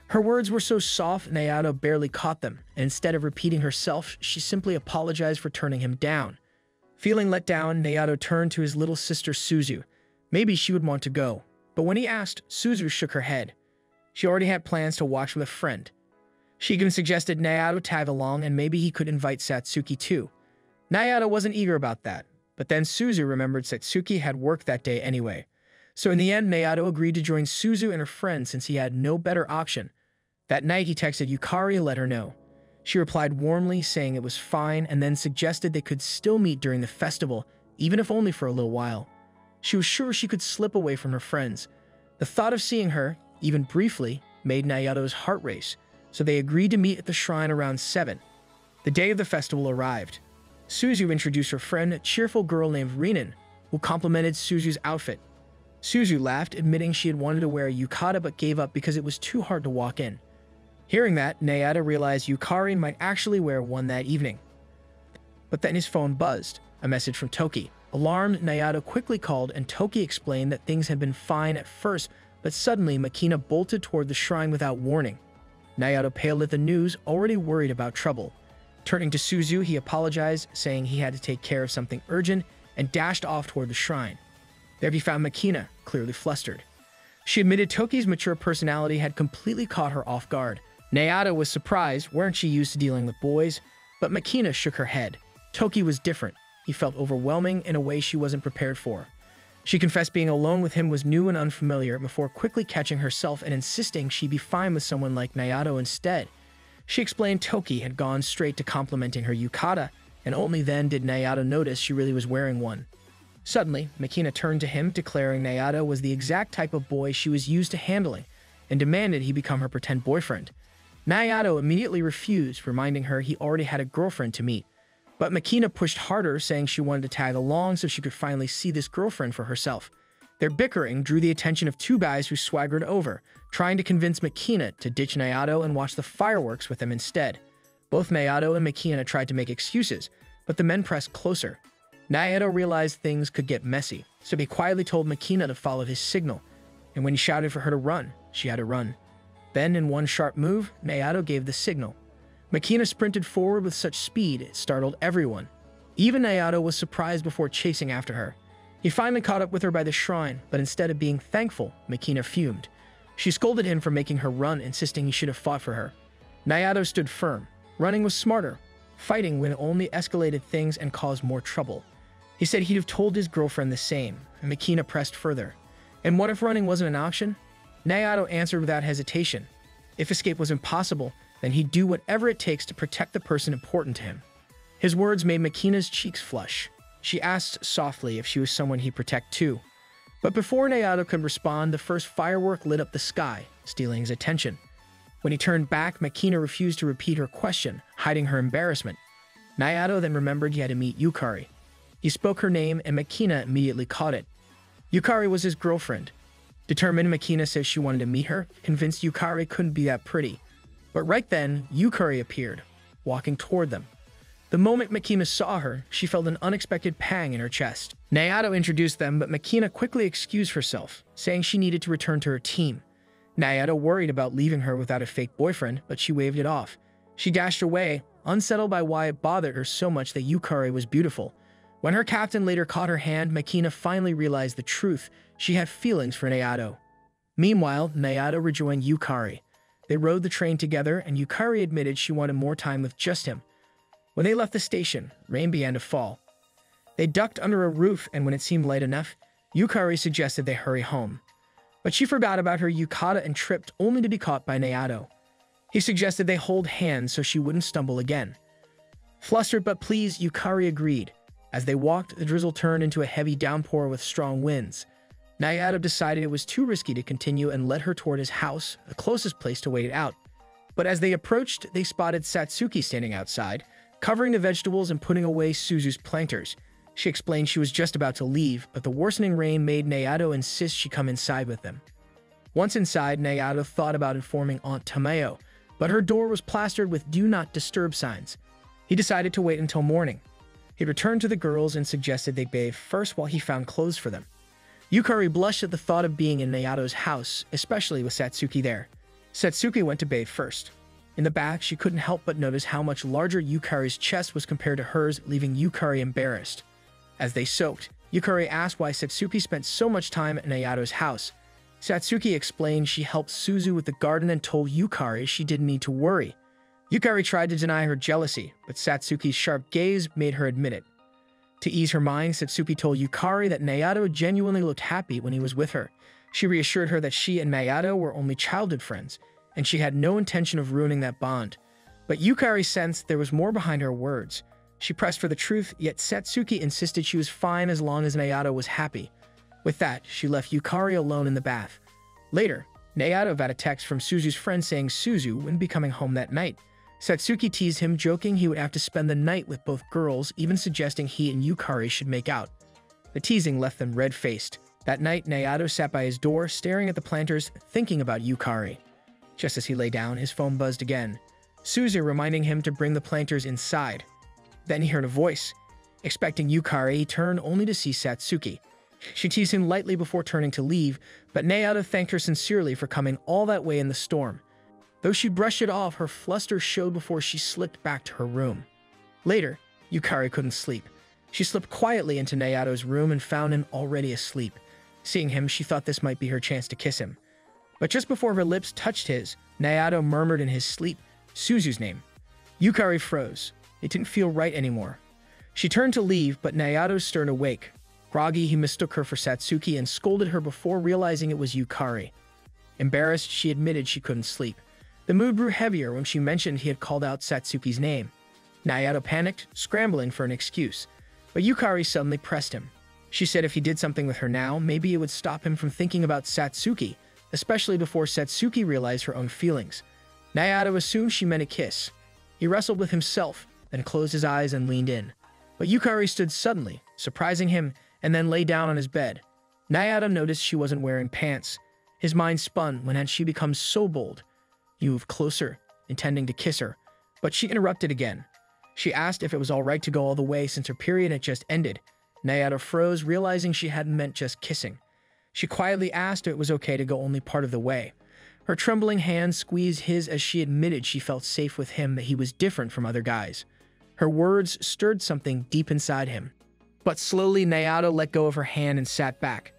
Her words were so soft, Naoto barely caught them, and instead of repeating herself, she simply apologized for turning him down. Feeling let down, Naoto turned to his little sister Suzu. Maybe she would want to go. But when he asked, Suzu shook her head. She already had plans to watch with a friend. She even suggested Naoto tag along and maybe he could invite Satsuki too. Naoto wasn't eager about that, but then Suzu remembered Satsuki had work that day anyway. So in the end, Naoto agreed to join Suzu and her friend since he had no better option. That night, he texted Yukari and let her know. She replied warmly, saying it was fine, and then suggested they could still meet during the festival, even if only for a little while. She was sure she could slip away from her friends. The thought of seeing her, even briefly, made Naoto's heart race, so they agreed to meet at the shrine around 7. The day of the festival arrived. Suzu introduced her friend, a cheerful girl named Rinin, who complimented Suzu's outfit. Suzu laughed, admitting she had wanted to wear a yukata but gave up because it was too hard to walk in. Hearing that, Nayato realized Yukari might actually wear one that evening. But then his phone buzzed, a message from Toki. Alarmed, Nayato quickly called and Toki explained that things had been fine at first, but suddenly Makina bolted toward the shrine without warning. Nayato paled at the news, already worried about trouble. Turning to Suzu, he apologized, saying he had to take care of something urgent, and dashed off toward the shrine. There he found Makina, clearly flustered. She admitted Toki's mature personality had completely caught her off guard. Nayato was surprised, weren't she used to dealing with boys? But Makina shook her head. Toki was different. He felt overwhelming in a way she wasn't prepared for. She confessed being alone with him was new and unfamiliar before quickly catching herself and insisting she be fine with someone like Nayato instead. She explained Toki had gone straight to complimenting her yukata, and only then did Nayato notice she really was wearing one. Suddenly, Makina turned to him, declaring Nayato was the exact type of boy she was used to handling, and demanded he become her pretend boyfriend. Nayato immediately refused, reminding her he already had a girlfriend to meet. But Makina pushed harder, saying she wanted to tag along so she could finally see this girlfriend for herself. Their bickering drew the attention of two guys who swaggered over, trying to convince Makina to ditch Nayato and watch the fireworks with them instead. Both Nayato and Makina tried to make excuses, but the men pressed closer. Nayato realized things could get messy, so he quietly told Makina to follow his signal, and when he shouted for her to run, she had to run. Then, in one sharp move, Nayato gave the signal. Makina sprinted forward with such speed it startled everyone. Even Nayato was surprised before chasing after her. He finally caught up with her by the shrine, but instead of being thankful, Makina fumed. She scolded him for making her run, insisting he should have fought for her. Nayato stood firm. Running was smarter. Fighting would only escalated things and caused more trouble. He said he'd have told his girlfriend the same, and Makina pressed further. And what if running wasn't an option? Nayato answered without hesitation. If escape was impossible, then he'd do whatever it takes to protect the person important to him. His words made Makina's cheeks flush. She asked softly if she was someone he'd protect too. But before Nayato could respond, the first firework lit up the sky, stealing his attention. When he turned back, Makina refused to repeat her question, hiding her embarrassment. Nayato then remembered he had to meet Yukari. He spoke her name, and Makina immediately caught it. Yukari was his girlfriend. Determined, Makina says she wanted to meet her, convinced Yukari couldn't be that pretty. But right then, Yukari appeared, walking toward them. The moment Makina saw her, she felt an unexpected pang in her chest. Nayato introduced them, but Makina quickly excused herself, saying she needed to return to her team. Nayato worried about leaving her without a fake boyfriend, but she waved it off. She dashed away, unsettled by why it bothered her so much that Yukari was beautiful. When her captain later caught her hand, Makina finally realized the truth. She had feelings for Nayato. Meanwhile, Nayato rejoined Yukari. They rode the train together, and Yukari admitted she wanted more time with just him. When they left the station, rain began to fall. They ducked under a roof, and when it seemed light enough, Yukari suggested they hurry home. But she forgot about her yukata and tripped, only to be caught by Nayato. He suggested they hold hands so she wouldn't stumble again. Flustered but pleased, Yukari agreed. As they walked, the drizzle turned into a heavy downpour with strong winds. Nayato decided it was too risky to continue and led her toward his house, the closest place to wait it out. But as they approached, they spotted Satsuki standing outside, covering the vegetables and putting away Suzu's planters. She explained she was just about to leave, but the worsening rain made Nayato insist she come inside with them. Once inside, Nayato thought about informing Aunt Tameo, but her door was plastered with "Do Not Disturb" signs. He decided to wait until morning. He returned to the girls and suggested they bathe first while he found clothes for them. Yukari blushed at the thought of being in Nayato's house, especially with Satsuki there. Satsuki went to bathe first. In the bath, she couldn't help but notice how much larger Yukari's chest was compared to hers, leaving Yukari embarrassed. As they soaked, Yukari asked why Satsuki spent so much time at Nayato's house. Satsuki explained she helped Suzu with the garden and told Yukari she didn't need to worry. Yukari tried to deny her jealousy, but Satsuki's sharp gaze made her admit it. To ease her mind, Satsuki told Yukari that Nayato genuinely looked happy when he was with her. She reassured her that she and Nayato were only childhood friends, and she had no intention of ruining that bond. But Yukari sensed there was more behind her words. She pressed for the truth, yet Satsuki insisted she was fine as long as Nayato was happy. With that, she left Yukari alone in the bath. Later, Nayato got a text from Suzu's friend saying Suzu wouldn't be coming home that night. Satsuki teased him, joking he would have to spend the night with both girls, even suggesting he and Yukari should make out. The teasing left them red-faced. That night, Nayato sat by his door, staring at the planters, thinking about Yukari. Just as he lay down, his phone buzzed again. Suzu reminding him to bring the planters inside. Then he heard a voice. Expecting Yukari, he turned only to see Satsuki. She teased him lightly before turning to leave, but Naoto thanked her sincerely for coming all that way in the storm. Though she brushed it off, her fluster showed before she slipped back to her room. Later, Yukari couldn't sleep. She slipped quietly into Naoto's room and found him already asleep. Seeing him, she thought this might be her chance to kiss him. But just before her lips touched his, Naoto murmured in his sleep Suzu's name. Yukari froze. It didn't feel right anymore. She turned to leave, but Naoto stirred awake. Groggy, he mistook her for Satsuki and scolded her before realizing it was Yukari. Embarrassed, she admitted she couldn't sleep. The mood grew heavier when she mentioned he had called out Satsuki's name. Naoto panicked, scrambling for an excuse, but Yukari suddenly pressed him. She said if he did something with her now, maybe it would stop him from thinking about Satsuki, especially before Satsuki realized her own feelings. Naoto assumed she meant a kiss. He wrestled with himself, then closed his eyes and leaned in. But Yukari stood suddenly, surprising him, and then lay down on his bed. Naoto noticed she wasn't wearing pants. His mind spun when had she become so bold. He moved closer, intending to kiss her, but she interrupted again. She asked if it was all right to go all the way since her period had just ended. Naoto froze, realizing she hadn't meant just kissing. She quietly asked if it was okay to go only part of the way. Her trembling hand squeezed his as she admitted she felt safe with him, that he was different from other guys. Her words stirred something deep inside him. But slowly, Naoto let go of her hand and sat back.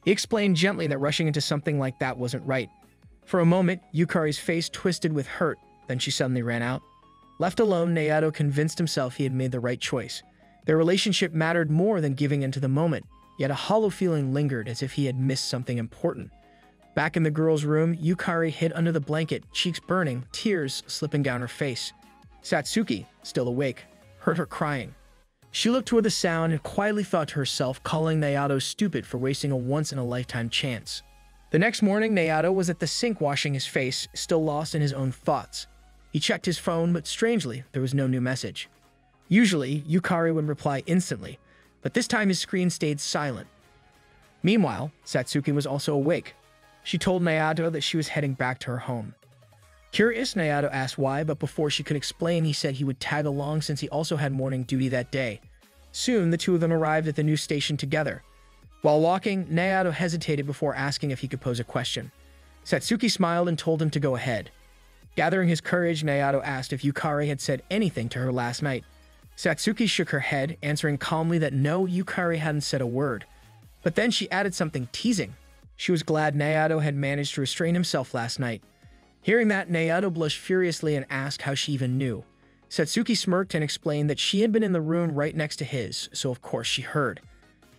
He explained gently that rushing into something like that wasn't right. For a moment, Yukari's face twisted with hurt, then she suddenly ran out. Left alone, Naoto convinced himself he had made the right choice. Their relationship mattered more than giving into the moment, yet a hollow feeling lingered as if he had missed something important. Back in the girl's room, Yukari hid under the blanket, cheeks burning, tears slipping down her face. Satsuki, still awake, heard her crying. She looked toward the sound and quietly thought to herself, calling Naoto stupid for wasting a once-in-a-lifetime chance. The next morning, Naoto was at the sink washing his face, still lost in his own thoughts. He checked his phone, but strangely, there was no new message. Usually, Yukari would reply instantly, but this time his screen stayed silent. Meanwhile, Satsuki was also awake. She told Naoto that she was heading back to her home. Curious, Naoto asked why, but before she could explain, he said he would tag along since he also had morning duty that day. Soon, the two of them arrived at the new station together. While walking, Naoto hesitated before asking if he could pose a question. Satsuki smiled and told him to go ahead. Gathering his courage, Naoto asked if Yukari had said anything to her last night. Satsuki shook her head, answering calmly that no, Yukari hadn't said a word. But then she added something teasing. She was glad Naoto had managed to restrain himself last night. Hearing that, Naoto blushed furiously and asked how she even knew. Satsuki smirked and explained that she had been in the room right next to his, so of course she heard.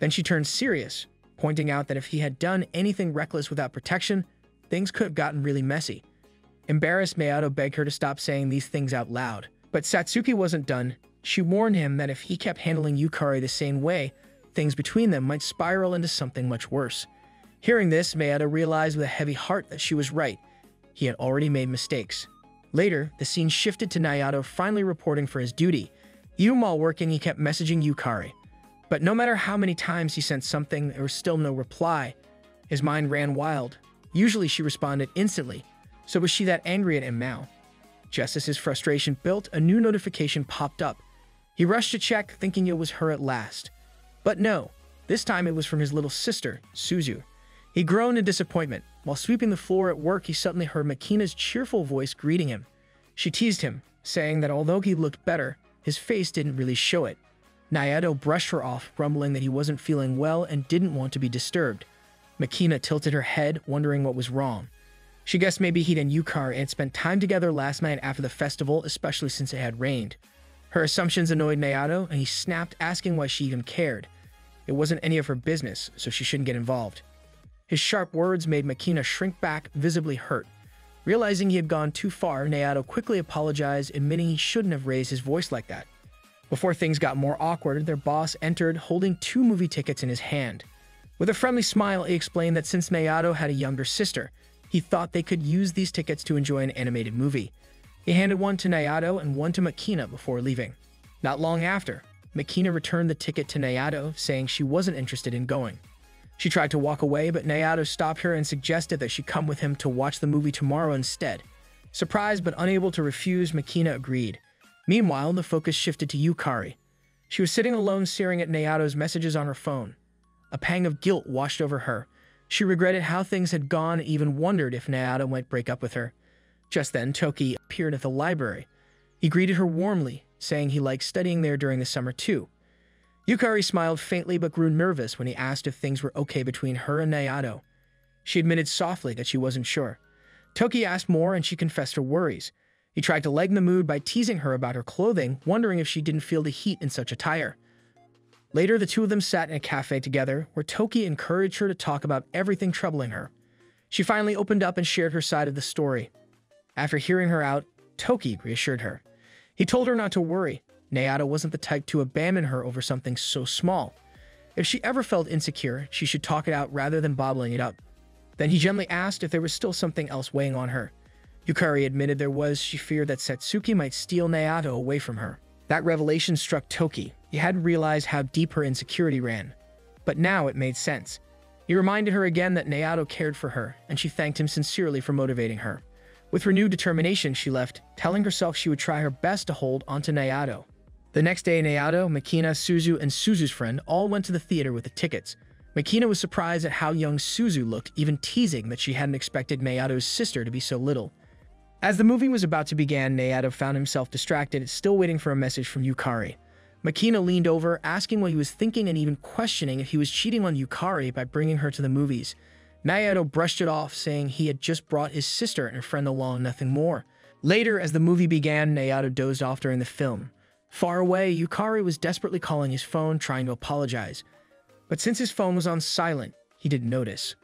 Then she turned serious, pointing out that if he had done anything reckless without protection, things could have gotten really messy. Embarrassed, Naoto begged her to stop saying these things out loud. But Satsuki wasn't done. She warned him that if he kept handling Yukari the same way, things between them might spiral into something much worse. Hearing this, Naoto realized with a heavy heart that she was right. He had already made mistakes. Later, the scene shifted to Naoto finally reporting for his duty. Even while working, he kept messaging Yukari. But no matter how many times he sent something, there was still no reply. His mind ran wild. Usually she responded instantly. So was she that angry at him now? Just as his frustration built, a new notification popped up. He rushed to check, thinking it was her at last. But no, this time it was from his little sister, Suzu. He groaned in disappointment. While sweeping the floor at work, he suddenly heard Makina's cheerful voice greeting him. She teased him, saying that although he looked better, his face didn't really show it. Naoto brushed her off, grumbling that he wasn't feeling well and didn't want to be disturbed. Makina tilted her head, wondering what was wrong. She guessed maybe he and Yukari had spent time together last night after the festival, especially since it had rained. Her assumptions annoyed Naoto, and he snapped, asking why she even cared. It wasn't any of her business, so she shouldn't get involved. His sharp words made Makina shrink back, visibly hurt. Realizing he had gone too far, Naoto quickly apologized, admitting he shouldn't have raised his voice like that. Before things got more awkward, their boss entered, holding 2 movie tickets in his hand. With a friendly smile, he explained that since Naoto had a younger sister, he thought they could use these tickets to enjoy an animated movie. He handed one to Naoto and one to Makina before leaving. Not long after, Makina returned the ticket to Naoto, saying she wasn't interested in going. She tried to walk away, but Naoto stopped her and suggested that she come with him to watch the movie tomorrow instead. Surprised but unable to refuse, Makina agreed. Meanwhile, the focus shifted to Yukari. She was sitting alone staring at Naoto's messages on her phone. A pang of guilt washed over her. She regretted how things had gone and even wondered if Naoto might break up with her. Just then, Toki appeared at the library. He greeted her warmly, saying he liked studying there during the summer too. Yukari smiled faintly but grew nervous when he asked if things were okay between her and Naoto. She admitted softly that she wasn't sure. Toki asked more and she confessed her worries. He tried to lighten the mood by teasing her about her clothing, wondering if she didn't feel the heat in such attire. Later, the two of them sat in a cafe together, where Toki encouraged her to talk about everything troubling her. She finally opened up and shared her side of the story. After hearing her out, Toki reassured her. He told her not to worry. Naoto wasn't the type to abandon her over something so small. If she ever felt insecure, she should talk it out rather than bottling it up. Then he gently asked if there was still something else weighing on her. Yukari admitted there was. She feared that Satsuki might steal Naoto away from her. That revelation struck Toki. He hadn't realized how deep her insecurity ran. But now it made sense. He reminded her again that Naoto cared for her, and she thanked him sincerely for motivating her. With renewed determination, she left, telling herself she would try her best to hold onto Naoto. The next day, Naoto, Makina, Suzu, and Suzu's friend all went to the theater with the tickets. Makina was surprised at how young Suzu looked, even teasing that she hadn't expected Naoto's sister to be so little. As the movie was about to begin, Naoto found himself distracted, still waiting for a message from Yukari. Makina leaned over, asking what he was thinking and even questioning if he was cheating on Yukari by bringing her to the movies. Naoto brushed it off, saying he had just brought his sister and friend along, nothing more. Later, as the movie began, Naoto dozed off during the film. Far away, Yukari was desperately calling his phone, trying to apologize. But since his phone was on silent, he didn't notice.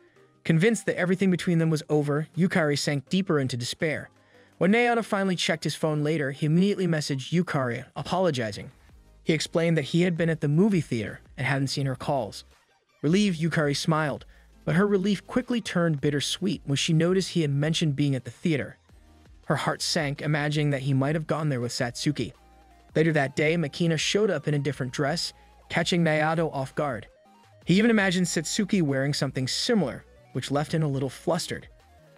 Convinced that everything between them was over, Yukari sank deeper into despair. When Naoto finally checked his phone later, he immediately messaged Yukari, apologizing. He explained that he had been at the movie theater and hadn't seen her calls. Relieved, Yukari smiled, but her relief quickly turned bittersweet when she noticed he had mentioned being at the theater. Her heart sank, imagining that he might have gone there with Satsuki. Later that day, Makina showed up in a different dress, catching Naoto off guard. He even imagined Satsuki wearing something similar, which left him a little flustered.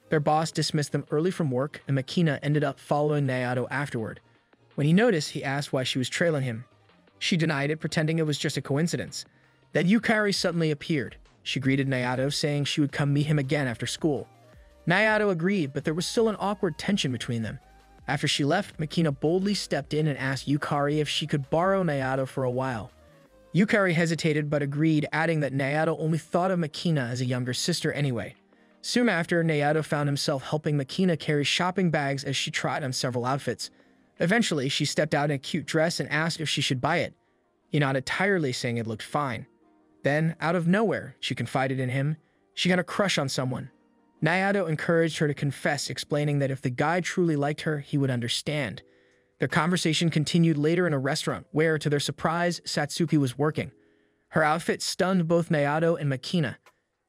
Their boss dismissed them early from work, and Makina ended up following Naoto afterward. When he noticed, he asked why she was trailing him. She denied it, pretending it was just a coincidence. Then Yukari suddenly appeared. She greeted Naoto, saying she would come meet him again after school. Naoto agreed, but there was still an awkward tension between them. After she left, Makina boldly stepped in and asked Yukari if she could borrow Naoto for a while. Yukari hesitated but agreed, adding that Naoto only thought of Makina as a younger sister anyway. Soon after, Naoto found himself helping Makina carry shopping bags as she tried on several outfits. Eventually, she stepped out in a cute dress and asked if she should buy it. He nodded tiredly, saying it looked fine. Then, out of nowhere, she confided in him. She had a crush on someone. Naoto encouraged her to confess, explaining that if the guy truly liked her, he would understand. Their conversation continued later in a restaurant, where, to their surprise, Satsuki was working. Her outfit stunned both Naoto and Makina.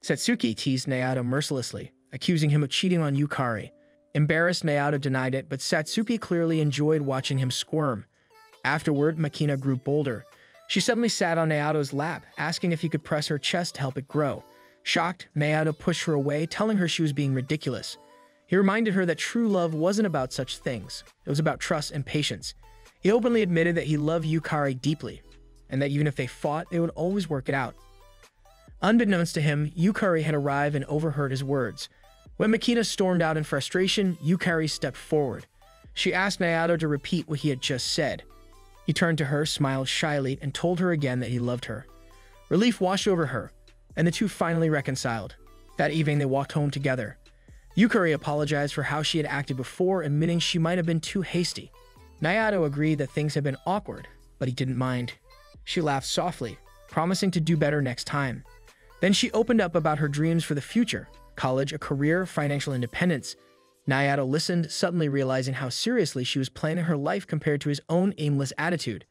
Satsuki teased Naoto mercilessly, accusing him of cheating on Yukari. Embarrassed, Naoto denied it, but Satsuki clearly enjoyed watching him squirm. Afterward, Makina grew bolder. She suddenly sat on Naoto's lap, asking if he could press her chest to help it grow. Shocked, Naoto pushed her away, telling her she was being ridiculous. He reminded her that true love wasn't about such things. It was about trust and patience. He openly admitted that he loved Yukari deeply, and that even if they fought, they would always work it out. Unbeknownst to him, Yukari had arrived and overheard his words. When Makina stormed out in frustration, Yukari stepped forward. She asked Naoto to repeat what he had just said. He turned to her, smiled shyly, and told her again that he loved her. Relief washed over her, and the two finally reconciled. That evening, they walked home together. Yukari apologized for how she had acted before, admitting she might have been too hasty. Naoto agreed that things had been awkward, but he didn't mind. She laughed softly, promising to do better next time. Then she opened up about her dreams for the future: college, a career, financial independence. Naoto listened, suddenly realizing how seriously she was planning her life compared to his own aimless attitude.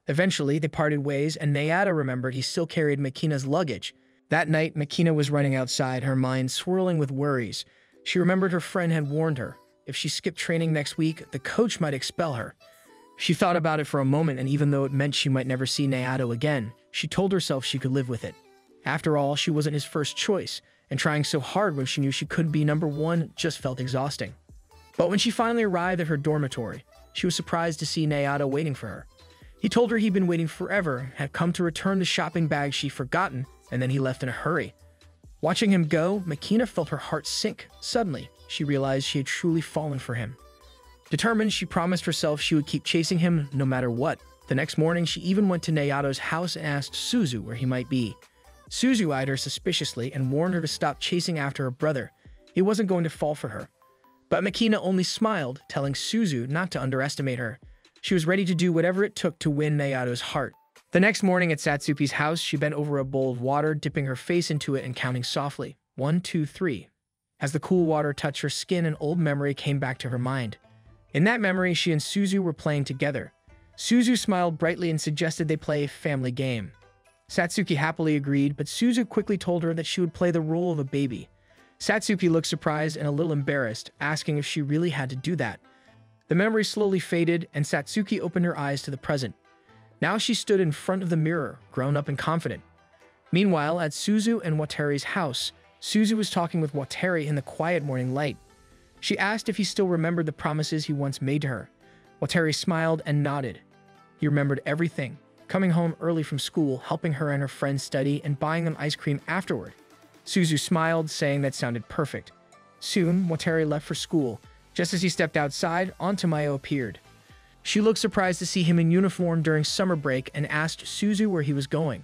Eventually, they parted ways, and Naoto remembered he still carried Makina's luggage. That night, Makina was running outside, her mind swirling with worries. She remembered her friend had warned her. If she skipped training next week, the coach might expel her. She thought about it for a moment, and even though it meant she might never see Naoto again, she told herself she could live with it. After all, she wasn't his first choice, and trying so hard when she knew she couldn't be number one just felt exhausting. But when she finally arrived at her dormitory, she was surprised to see Naoto waiting for her. He told her he'd been waiting forever, had come to return the shopping bag she'd forgotten, and then he left in a hurry. Watching him go, Makina felt her heart sink. Suddenly, she realized she had truly fallen for him. Determined, she promised herself she would keep chasing him no matter what. The next morning, she even went to Nayato's house and asked Suzu where he might be. Suzu eyed her suspiciously and warned her to stop chasing after her brother. He wasn't going to fall for her. But Makina only smiled, telling Suzu not to underestimate her. She was ready to do whatever it took to win Nayato's heart. The next morning at Satsuki's house, she bent over a bowl of water, dipping her face into it and counting softly. 1, 2, 3. As the cool water touched her skin, an old memory came back to her mind. In that memory, she and Suzu were playing together. Suzu smiled brightly and suggested they play a family game. Satsuki happily agreed, but Suzu quickly told her that she would play the role of a baby. Satsuki looked surprised and a little embarrassed, asking if she really had to do that. The memory slowly faded, and Satsuki opened her eyes to the present. Now she stood in front of the mirror, grown up and confident. Meanwhile, at Suzu and Wateri's house, Suzu was talking with Wateri in the quiet morning light. She asked if he still remembered the promises he once made to her. Wateri smiled and nodded. He remembered everything, coming home early from school, helping her and her friends study, and buying them ice cream afterward. Suzu smiled, saying that sounded perfect. Soon, Wateri left for school. Just as he stepped outside, Aunt Tamayo appeared. She looked surprised to see him in uniform during summer break and asked Suzu where he was going.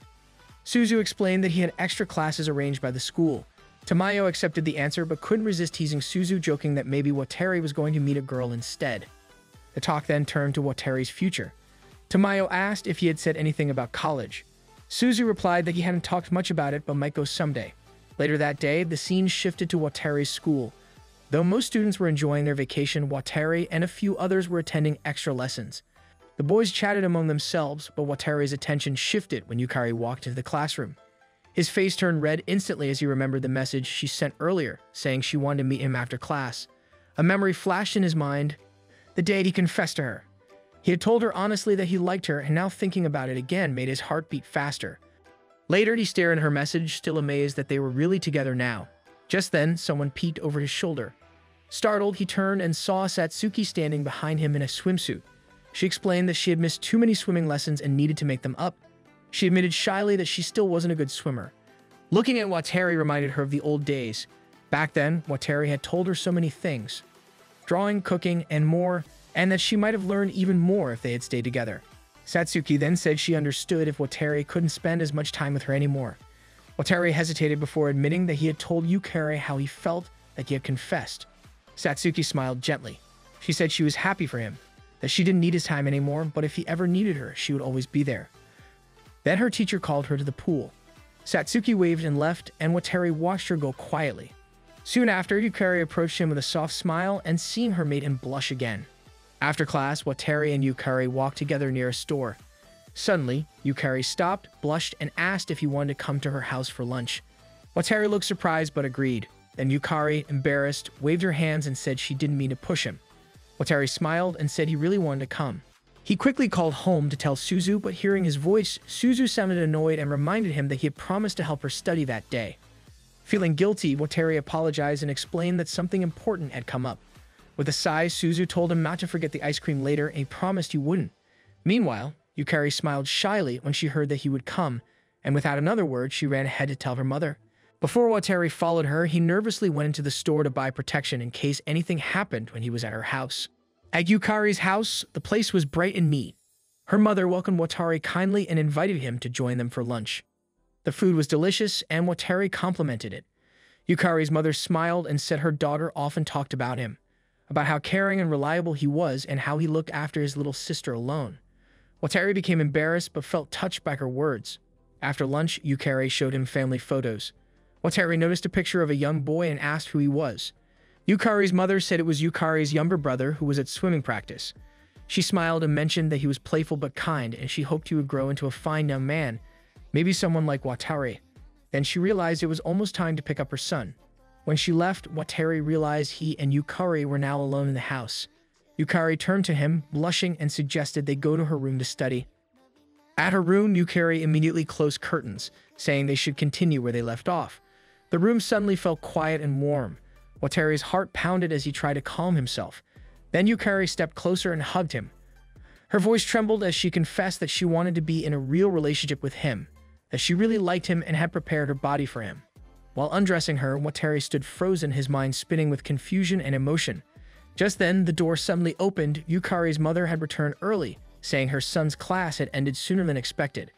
Suzu explained that he had extra classes arranged by the school. Tamayo accepted the answer but couldn't resist teasing Suzu, joking that maybe Wateri was going to meet a girl instead. The talk then turned to Wateri's future. Tamayo asked if he had said anything about college. Suzu replied that he hadn't talked much about it but might go someday. Later that day, the scene shifted to Wateri's school. Though most students were enjoying their vacation, Wateri and a few others were attending extra lessons. The boys chatted among themselves, but Wateri's attention shifted when Yukari walked into the classroom. His face turned red instantly as he remembered the message she sent earlier, saying she wanted to meet him after class. A memory flashed in his mind, the day he confessed to her. He had told her honestly that he liked her, and now thinking about it again made his heart beat faster. Later, he stared at her message, still amazed that they were really together now. Just then, someone peeked over his shoulder. Startled, he turned and saw Satsuki standing behind him in a swimsuit. She explained that she had missed too many swimming lessons and needed to make them up. She admitted shyly that she still wasn't a good swimmer. Looking at Wateri reminded her of the old days. Back then, Wateri had told her so many things. Drawing, cooking, and more, and that she might have learned even more if they had stayed together. Satsuki then said she understood if Wateri couldn't spend as much time with her anymore. Wateri hesitated before admitting that he had told Yukari how he felt, that he had confessed. Satsuki smiled gently. She said she was happy for him, that she didn't need his time anymore, but if he ever needed her, she would always be there. Then her teacher called her to the pool. Satsuki waved and left, and Wateri watched her go quietly. Soon after, Yukari approached him with a soft smile, and seeing her made him blush again. After class, Wateri and Yukari walked together near a store. Suddenly, Yukari stopped, blushed, and asked if he wanted to come to her house for lunch. Wateri looked surprised but agreed. Then Yukari, embarrassed, waved her hands and said she didn't mean to push him. Wateri smiled and said he really wanted to come. He quickly called home to tell Suzu, but hearing his voice, Suzu sounded annoyed and reminded him that he had promised to help her study that day. Feeling guilty, Wateri apologized and explained that something important had come up. With a sigh, Suzu told him not to forget the ice cream later, and he promised he wouldn't. Meanwhile, Yukari smiled shyly when she heard that he would come, and without another word, she ran ahead to tell her mother. Before Wateri followed her, he nervously went into the store to buy protection in case anything happened when he was at her house. At Yukari's house, the place was bright and neat. Her mother welcomed Wateri kindly and invited him to join them for lunch. The food was delicious, and Wateri complimented it. Yukari's mother smiled and said her daughter often talked about him, about how caring and reliable he was and how he looked after his little sister alone. Wateri became embarrassed but felt touched by her words. After lunch, Yukari showed him family photos. Wateri noticed a picture of a young boy and asked who he was. Yukari's mother said it was Yukari's younger brother who was at swimming practice. She smiled and mentioned that he was playful but kind, and she hoped he would grow into a fine young man, maybe someone like Wateri. Then she realized it was almost time to pick up her son. When she left, Wateri realized he and Yukari were now alone in the house. Yukari turned to him, blushing, and suggested they go to her room to study. At her room, Yukari immediately closed curtains, saying they should continue where they left off. The room suddenly felt quiet and warm. Wataru's heart pounded as he tried to calm himself. Then Yukari stepped closer and hugged him. Her voice trembled as she confessed that she wanted to be in a real relationship with him, that she really liked him and had prepared her body for him. While undressing her, Wataru stood frozen, his mind spinning with confusion and emotion. Just then, the door suddenly opened. Yukari's mother had returned early, saying her son's class had ended sooner than expected.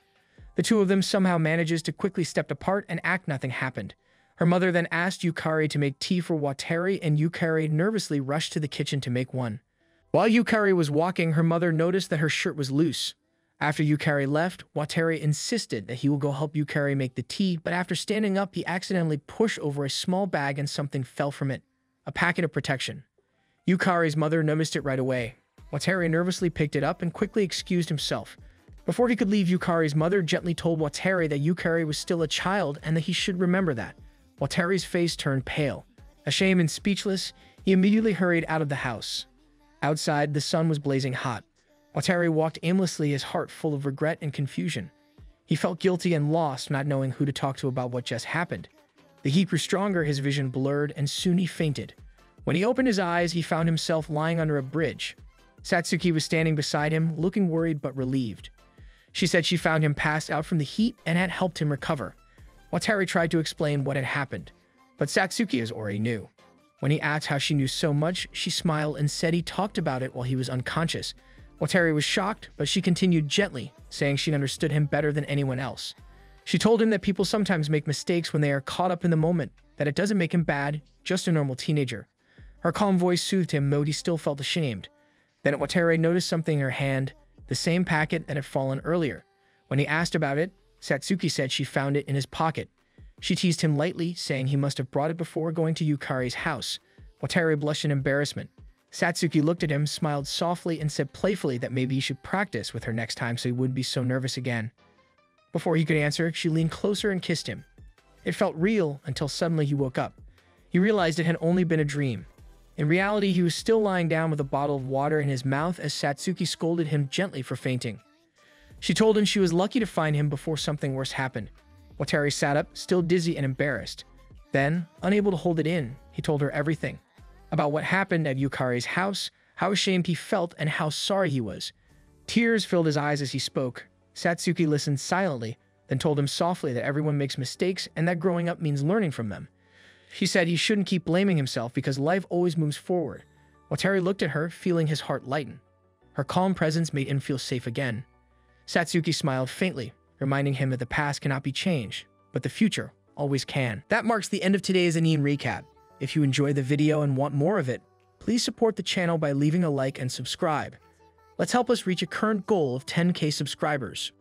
The two of them somehow manages to quickly step apart and act nothing happened. Her mother then asked Yukari to make tea for Wataru, and Yukari nervously rushed to the kitchen to make one. While Yukari was walking, her mother noticed that her shirt was loose. After Yukari left, Wataru insisted that he will go help Yukari make the tea, but after standing up, he accidentally pushed over a small bag and something fell from it, a packet of protection. Yukari's mother noticed it right away. Wataru nervously picked it up and quickly excused himself. Before he could leave, Yukari's mother gently told Wataru that Yukari was still a child and that he should remember that. Wataru's face turned pale. Ashamed and speechless, he immediately hurried out of the house. Outside, the sun was blazing hot. Wataru walked aimlessly, his heart full of regret and confusion. He felt guilty and lost, not knowing who to talk to about what just happened. The heat grew stronger, his vision blurred, and soon he fainted. When he opened his eyes, he found himself lying under a bridge. Satsuki was standing beside him, looking worried but relieved. She said she found him passed out from the heat and had helped him recover. Wataru tried to explain what had happened, but Satsuki already knew. When he asked how she knew so much, she smiled and said he talked about it while he was unconscious. Wataru was shocked, but she continued gently, saying she understood him better than anyone else. She told him that people sometimes make mistakes when they are caught up in the moment, that it doesn't make him bad, just a normal teenager. Her calm voice soothed him, though he still felt ashamed. Then Wataru noticed something in her hand, the same packet that had fallen earlier. When he asked about it, Satsuki said she found it in his pocket. She teased him lightly, saying he must have brought it before going to Yukari's house. Wataru blushed in embarrassment. Satsuki looked at him, smiled softly, and said playfully that maybe he should practice with her next time so he wouldn't be so nervous again. Before he could answer, she leaned closer and kissed him. It felt real until suddenly he woke up. He realized it had only been a dream. In reality, he was still lying down with a bottle of water in his mouth as Satsuki scolded him gently for fainting. She told him she was lucky to find him before something worse happened. Wataru sat up, still dizzy and embarrassed. Then, unable to hold it in, he told her everything. About what happened at Yukari's house, how ashamed he felt, and how sorry he was. Tears filled his eyes as he spoke. Satsuki listened silently, then told him softly that everyone makes mistakes and that growing up means learning from them. She said he shouldn't keep blaming himself because life always moves forward. Wataru looked at her, feeling his heart lighten. Her calm presence made him feel safe again. Satsuki smiled faintly, reminding him that the past cannot be changed, but the future always can. That marks the end of today's anime recap. If you enjoyed the video and want more of it, please support the channel by leaving a like and subscribe. Let's help us reach a current goal of 10K subscribers.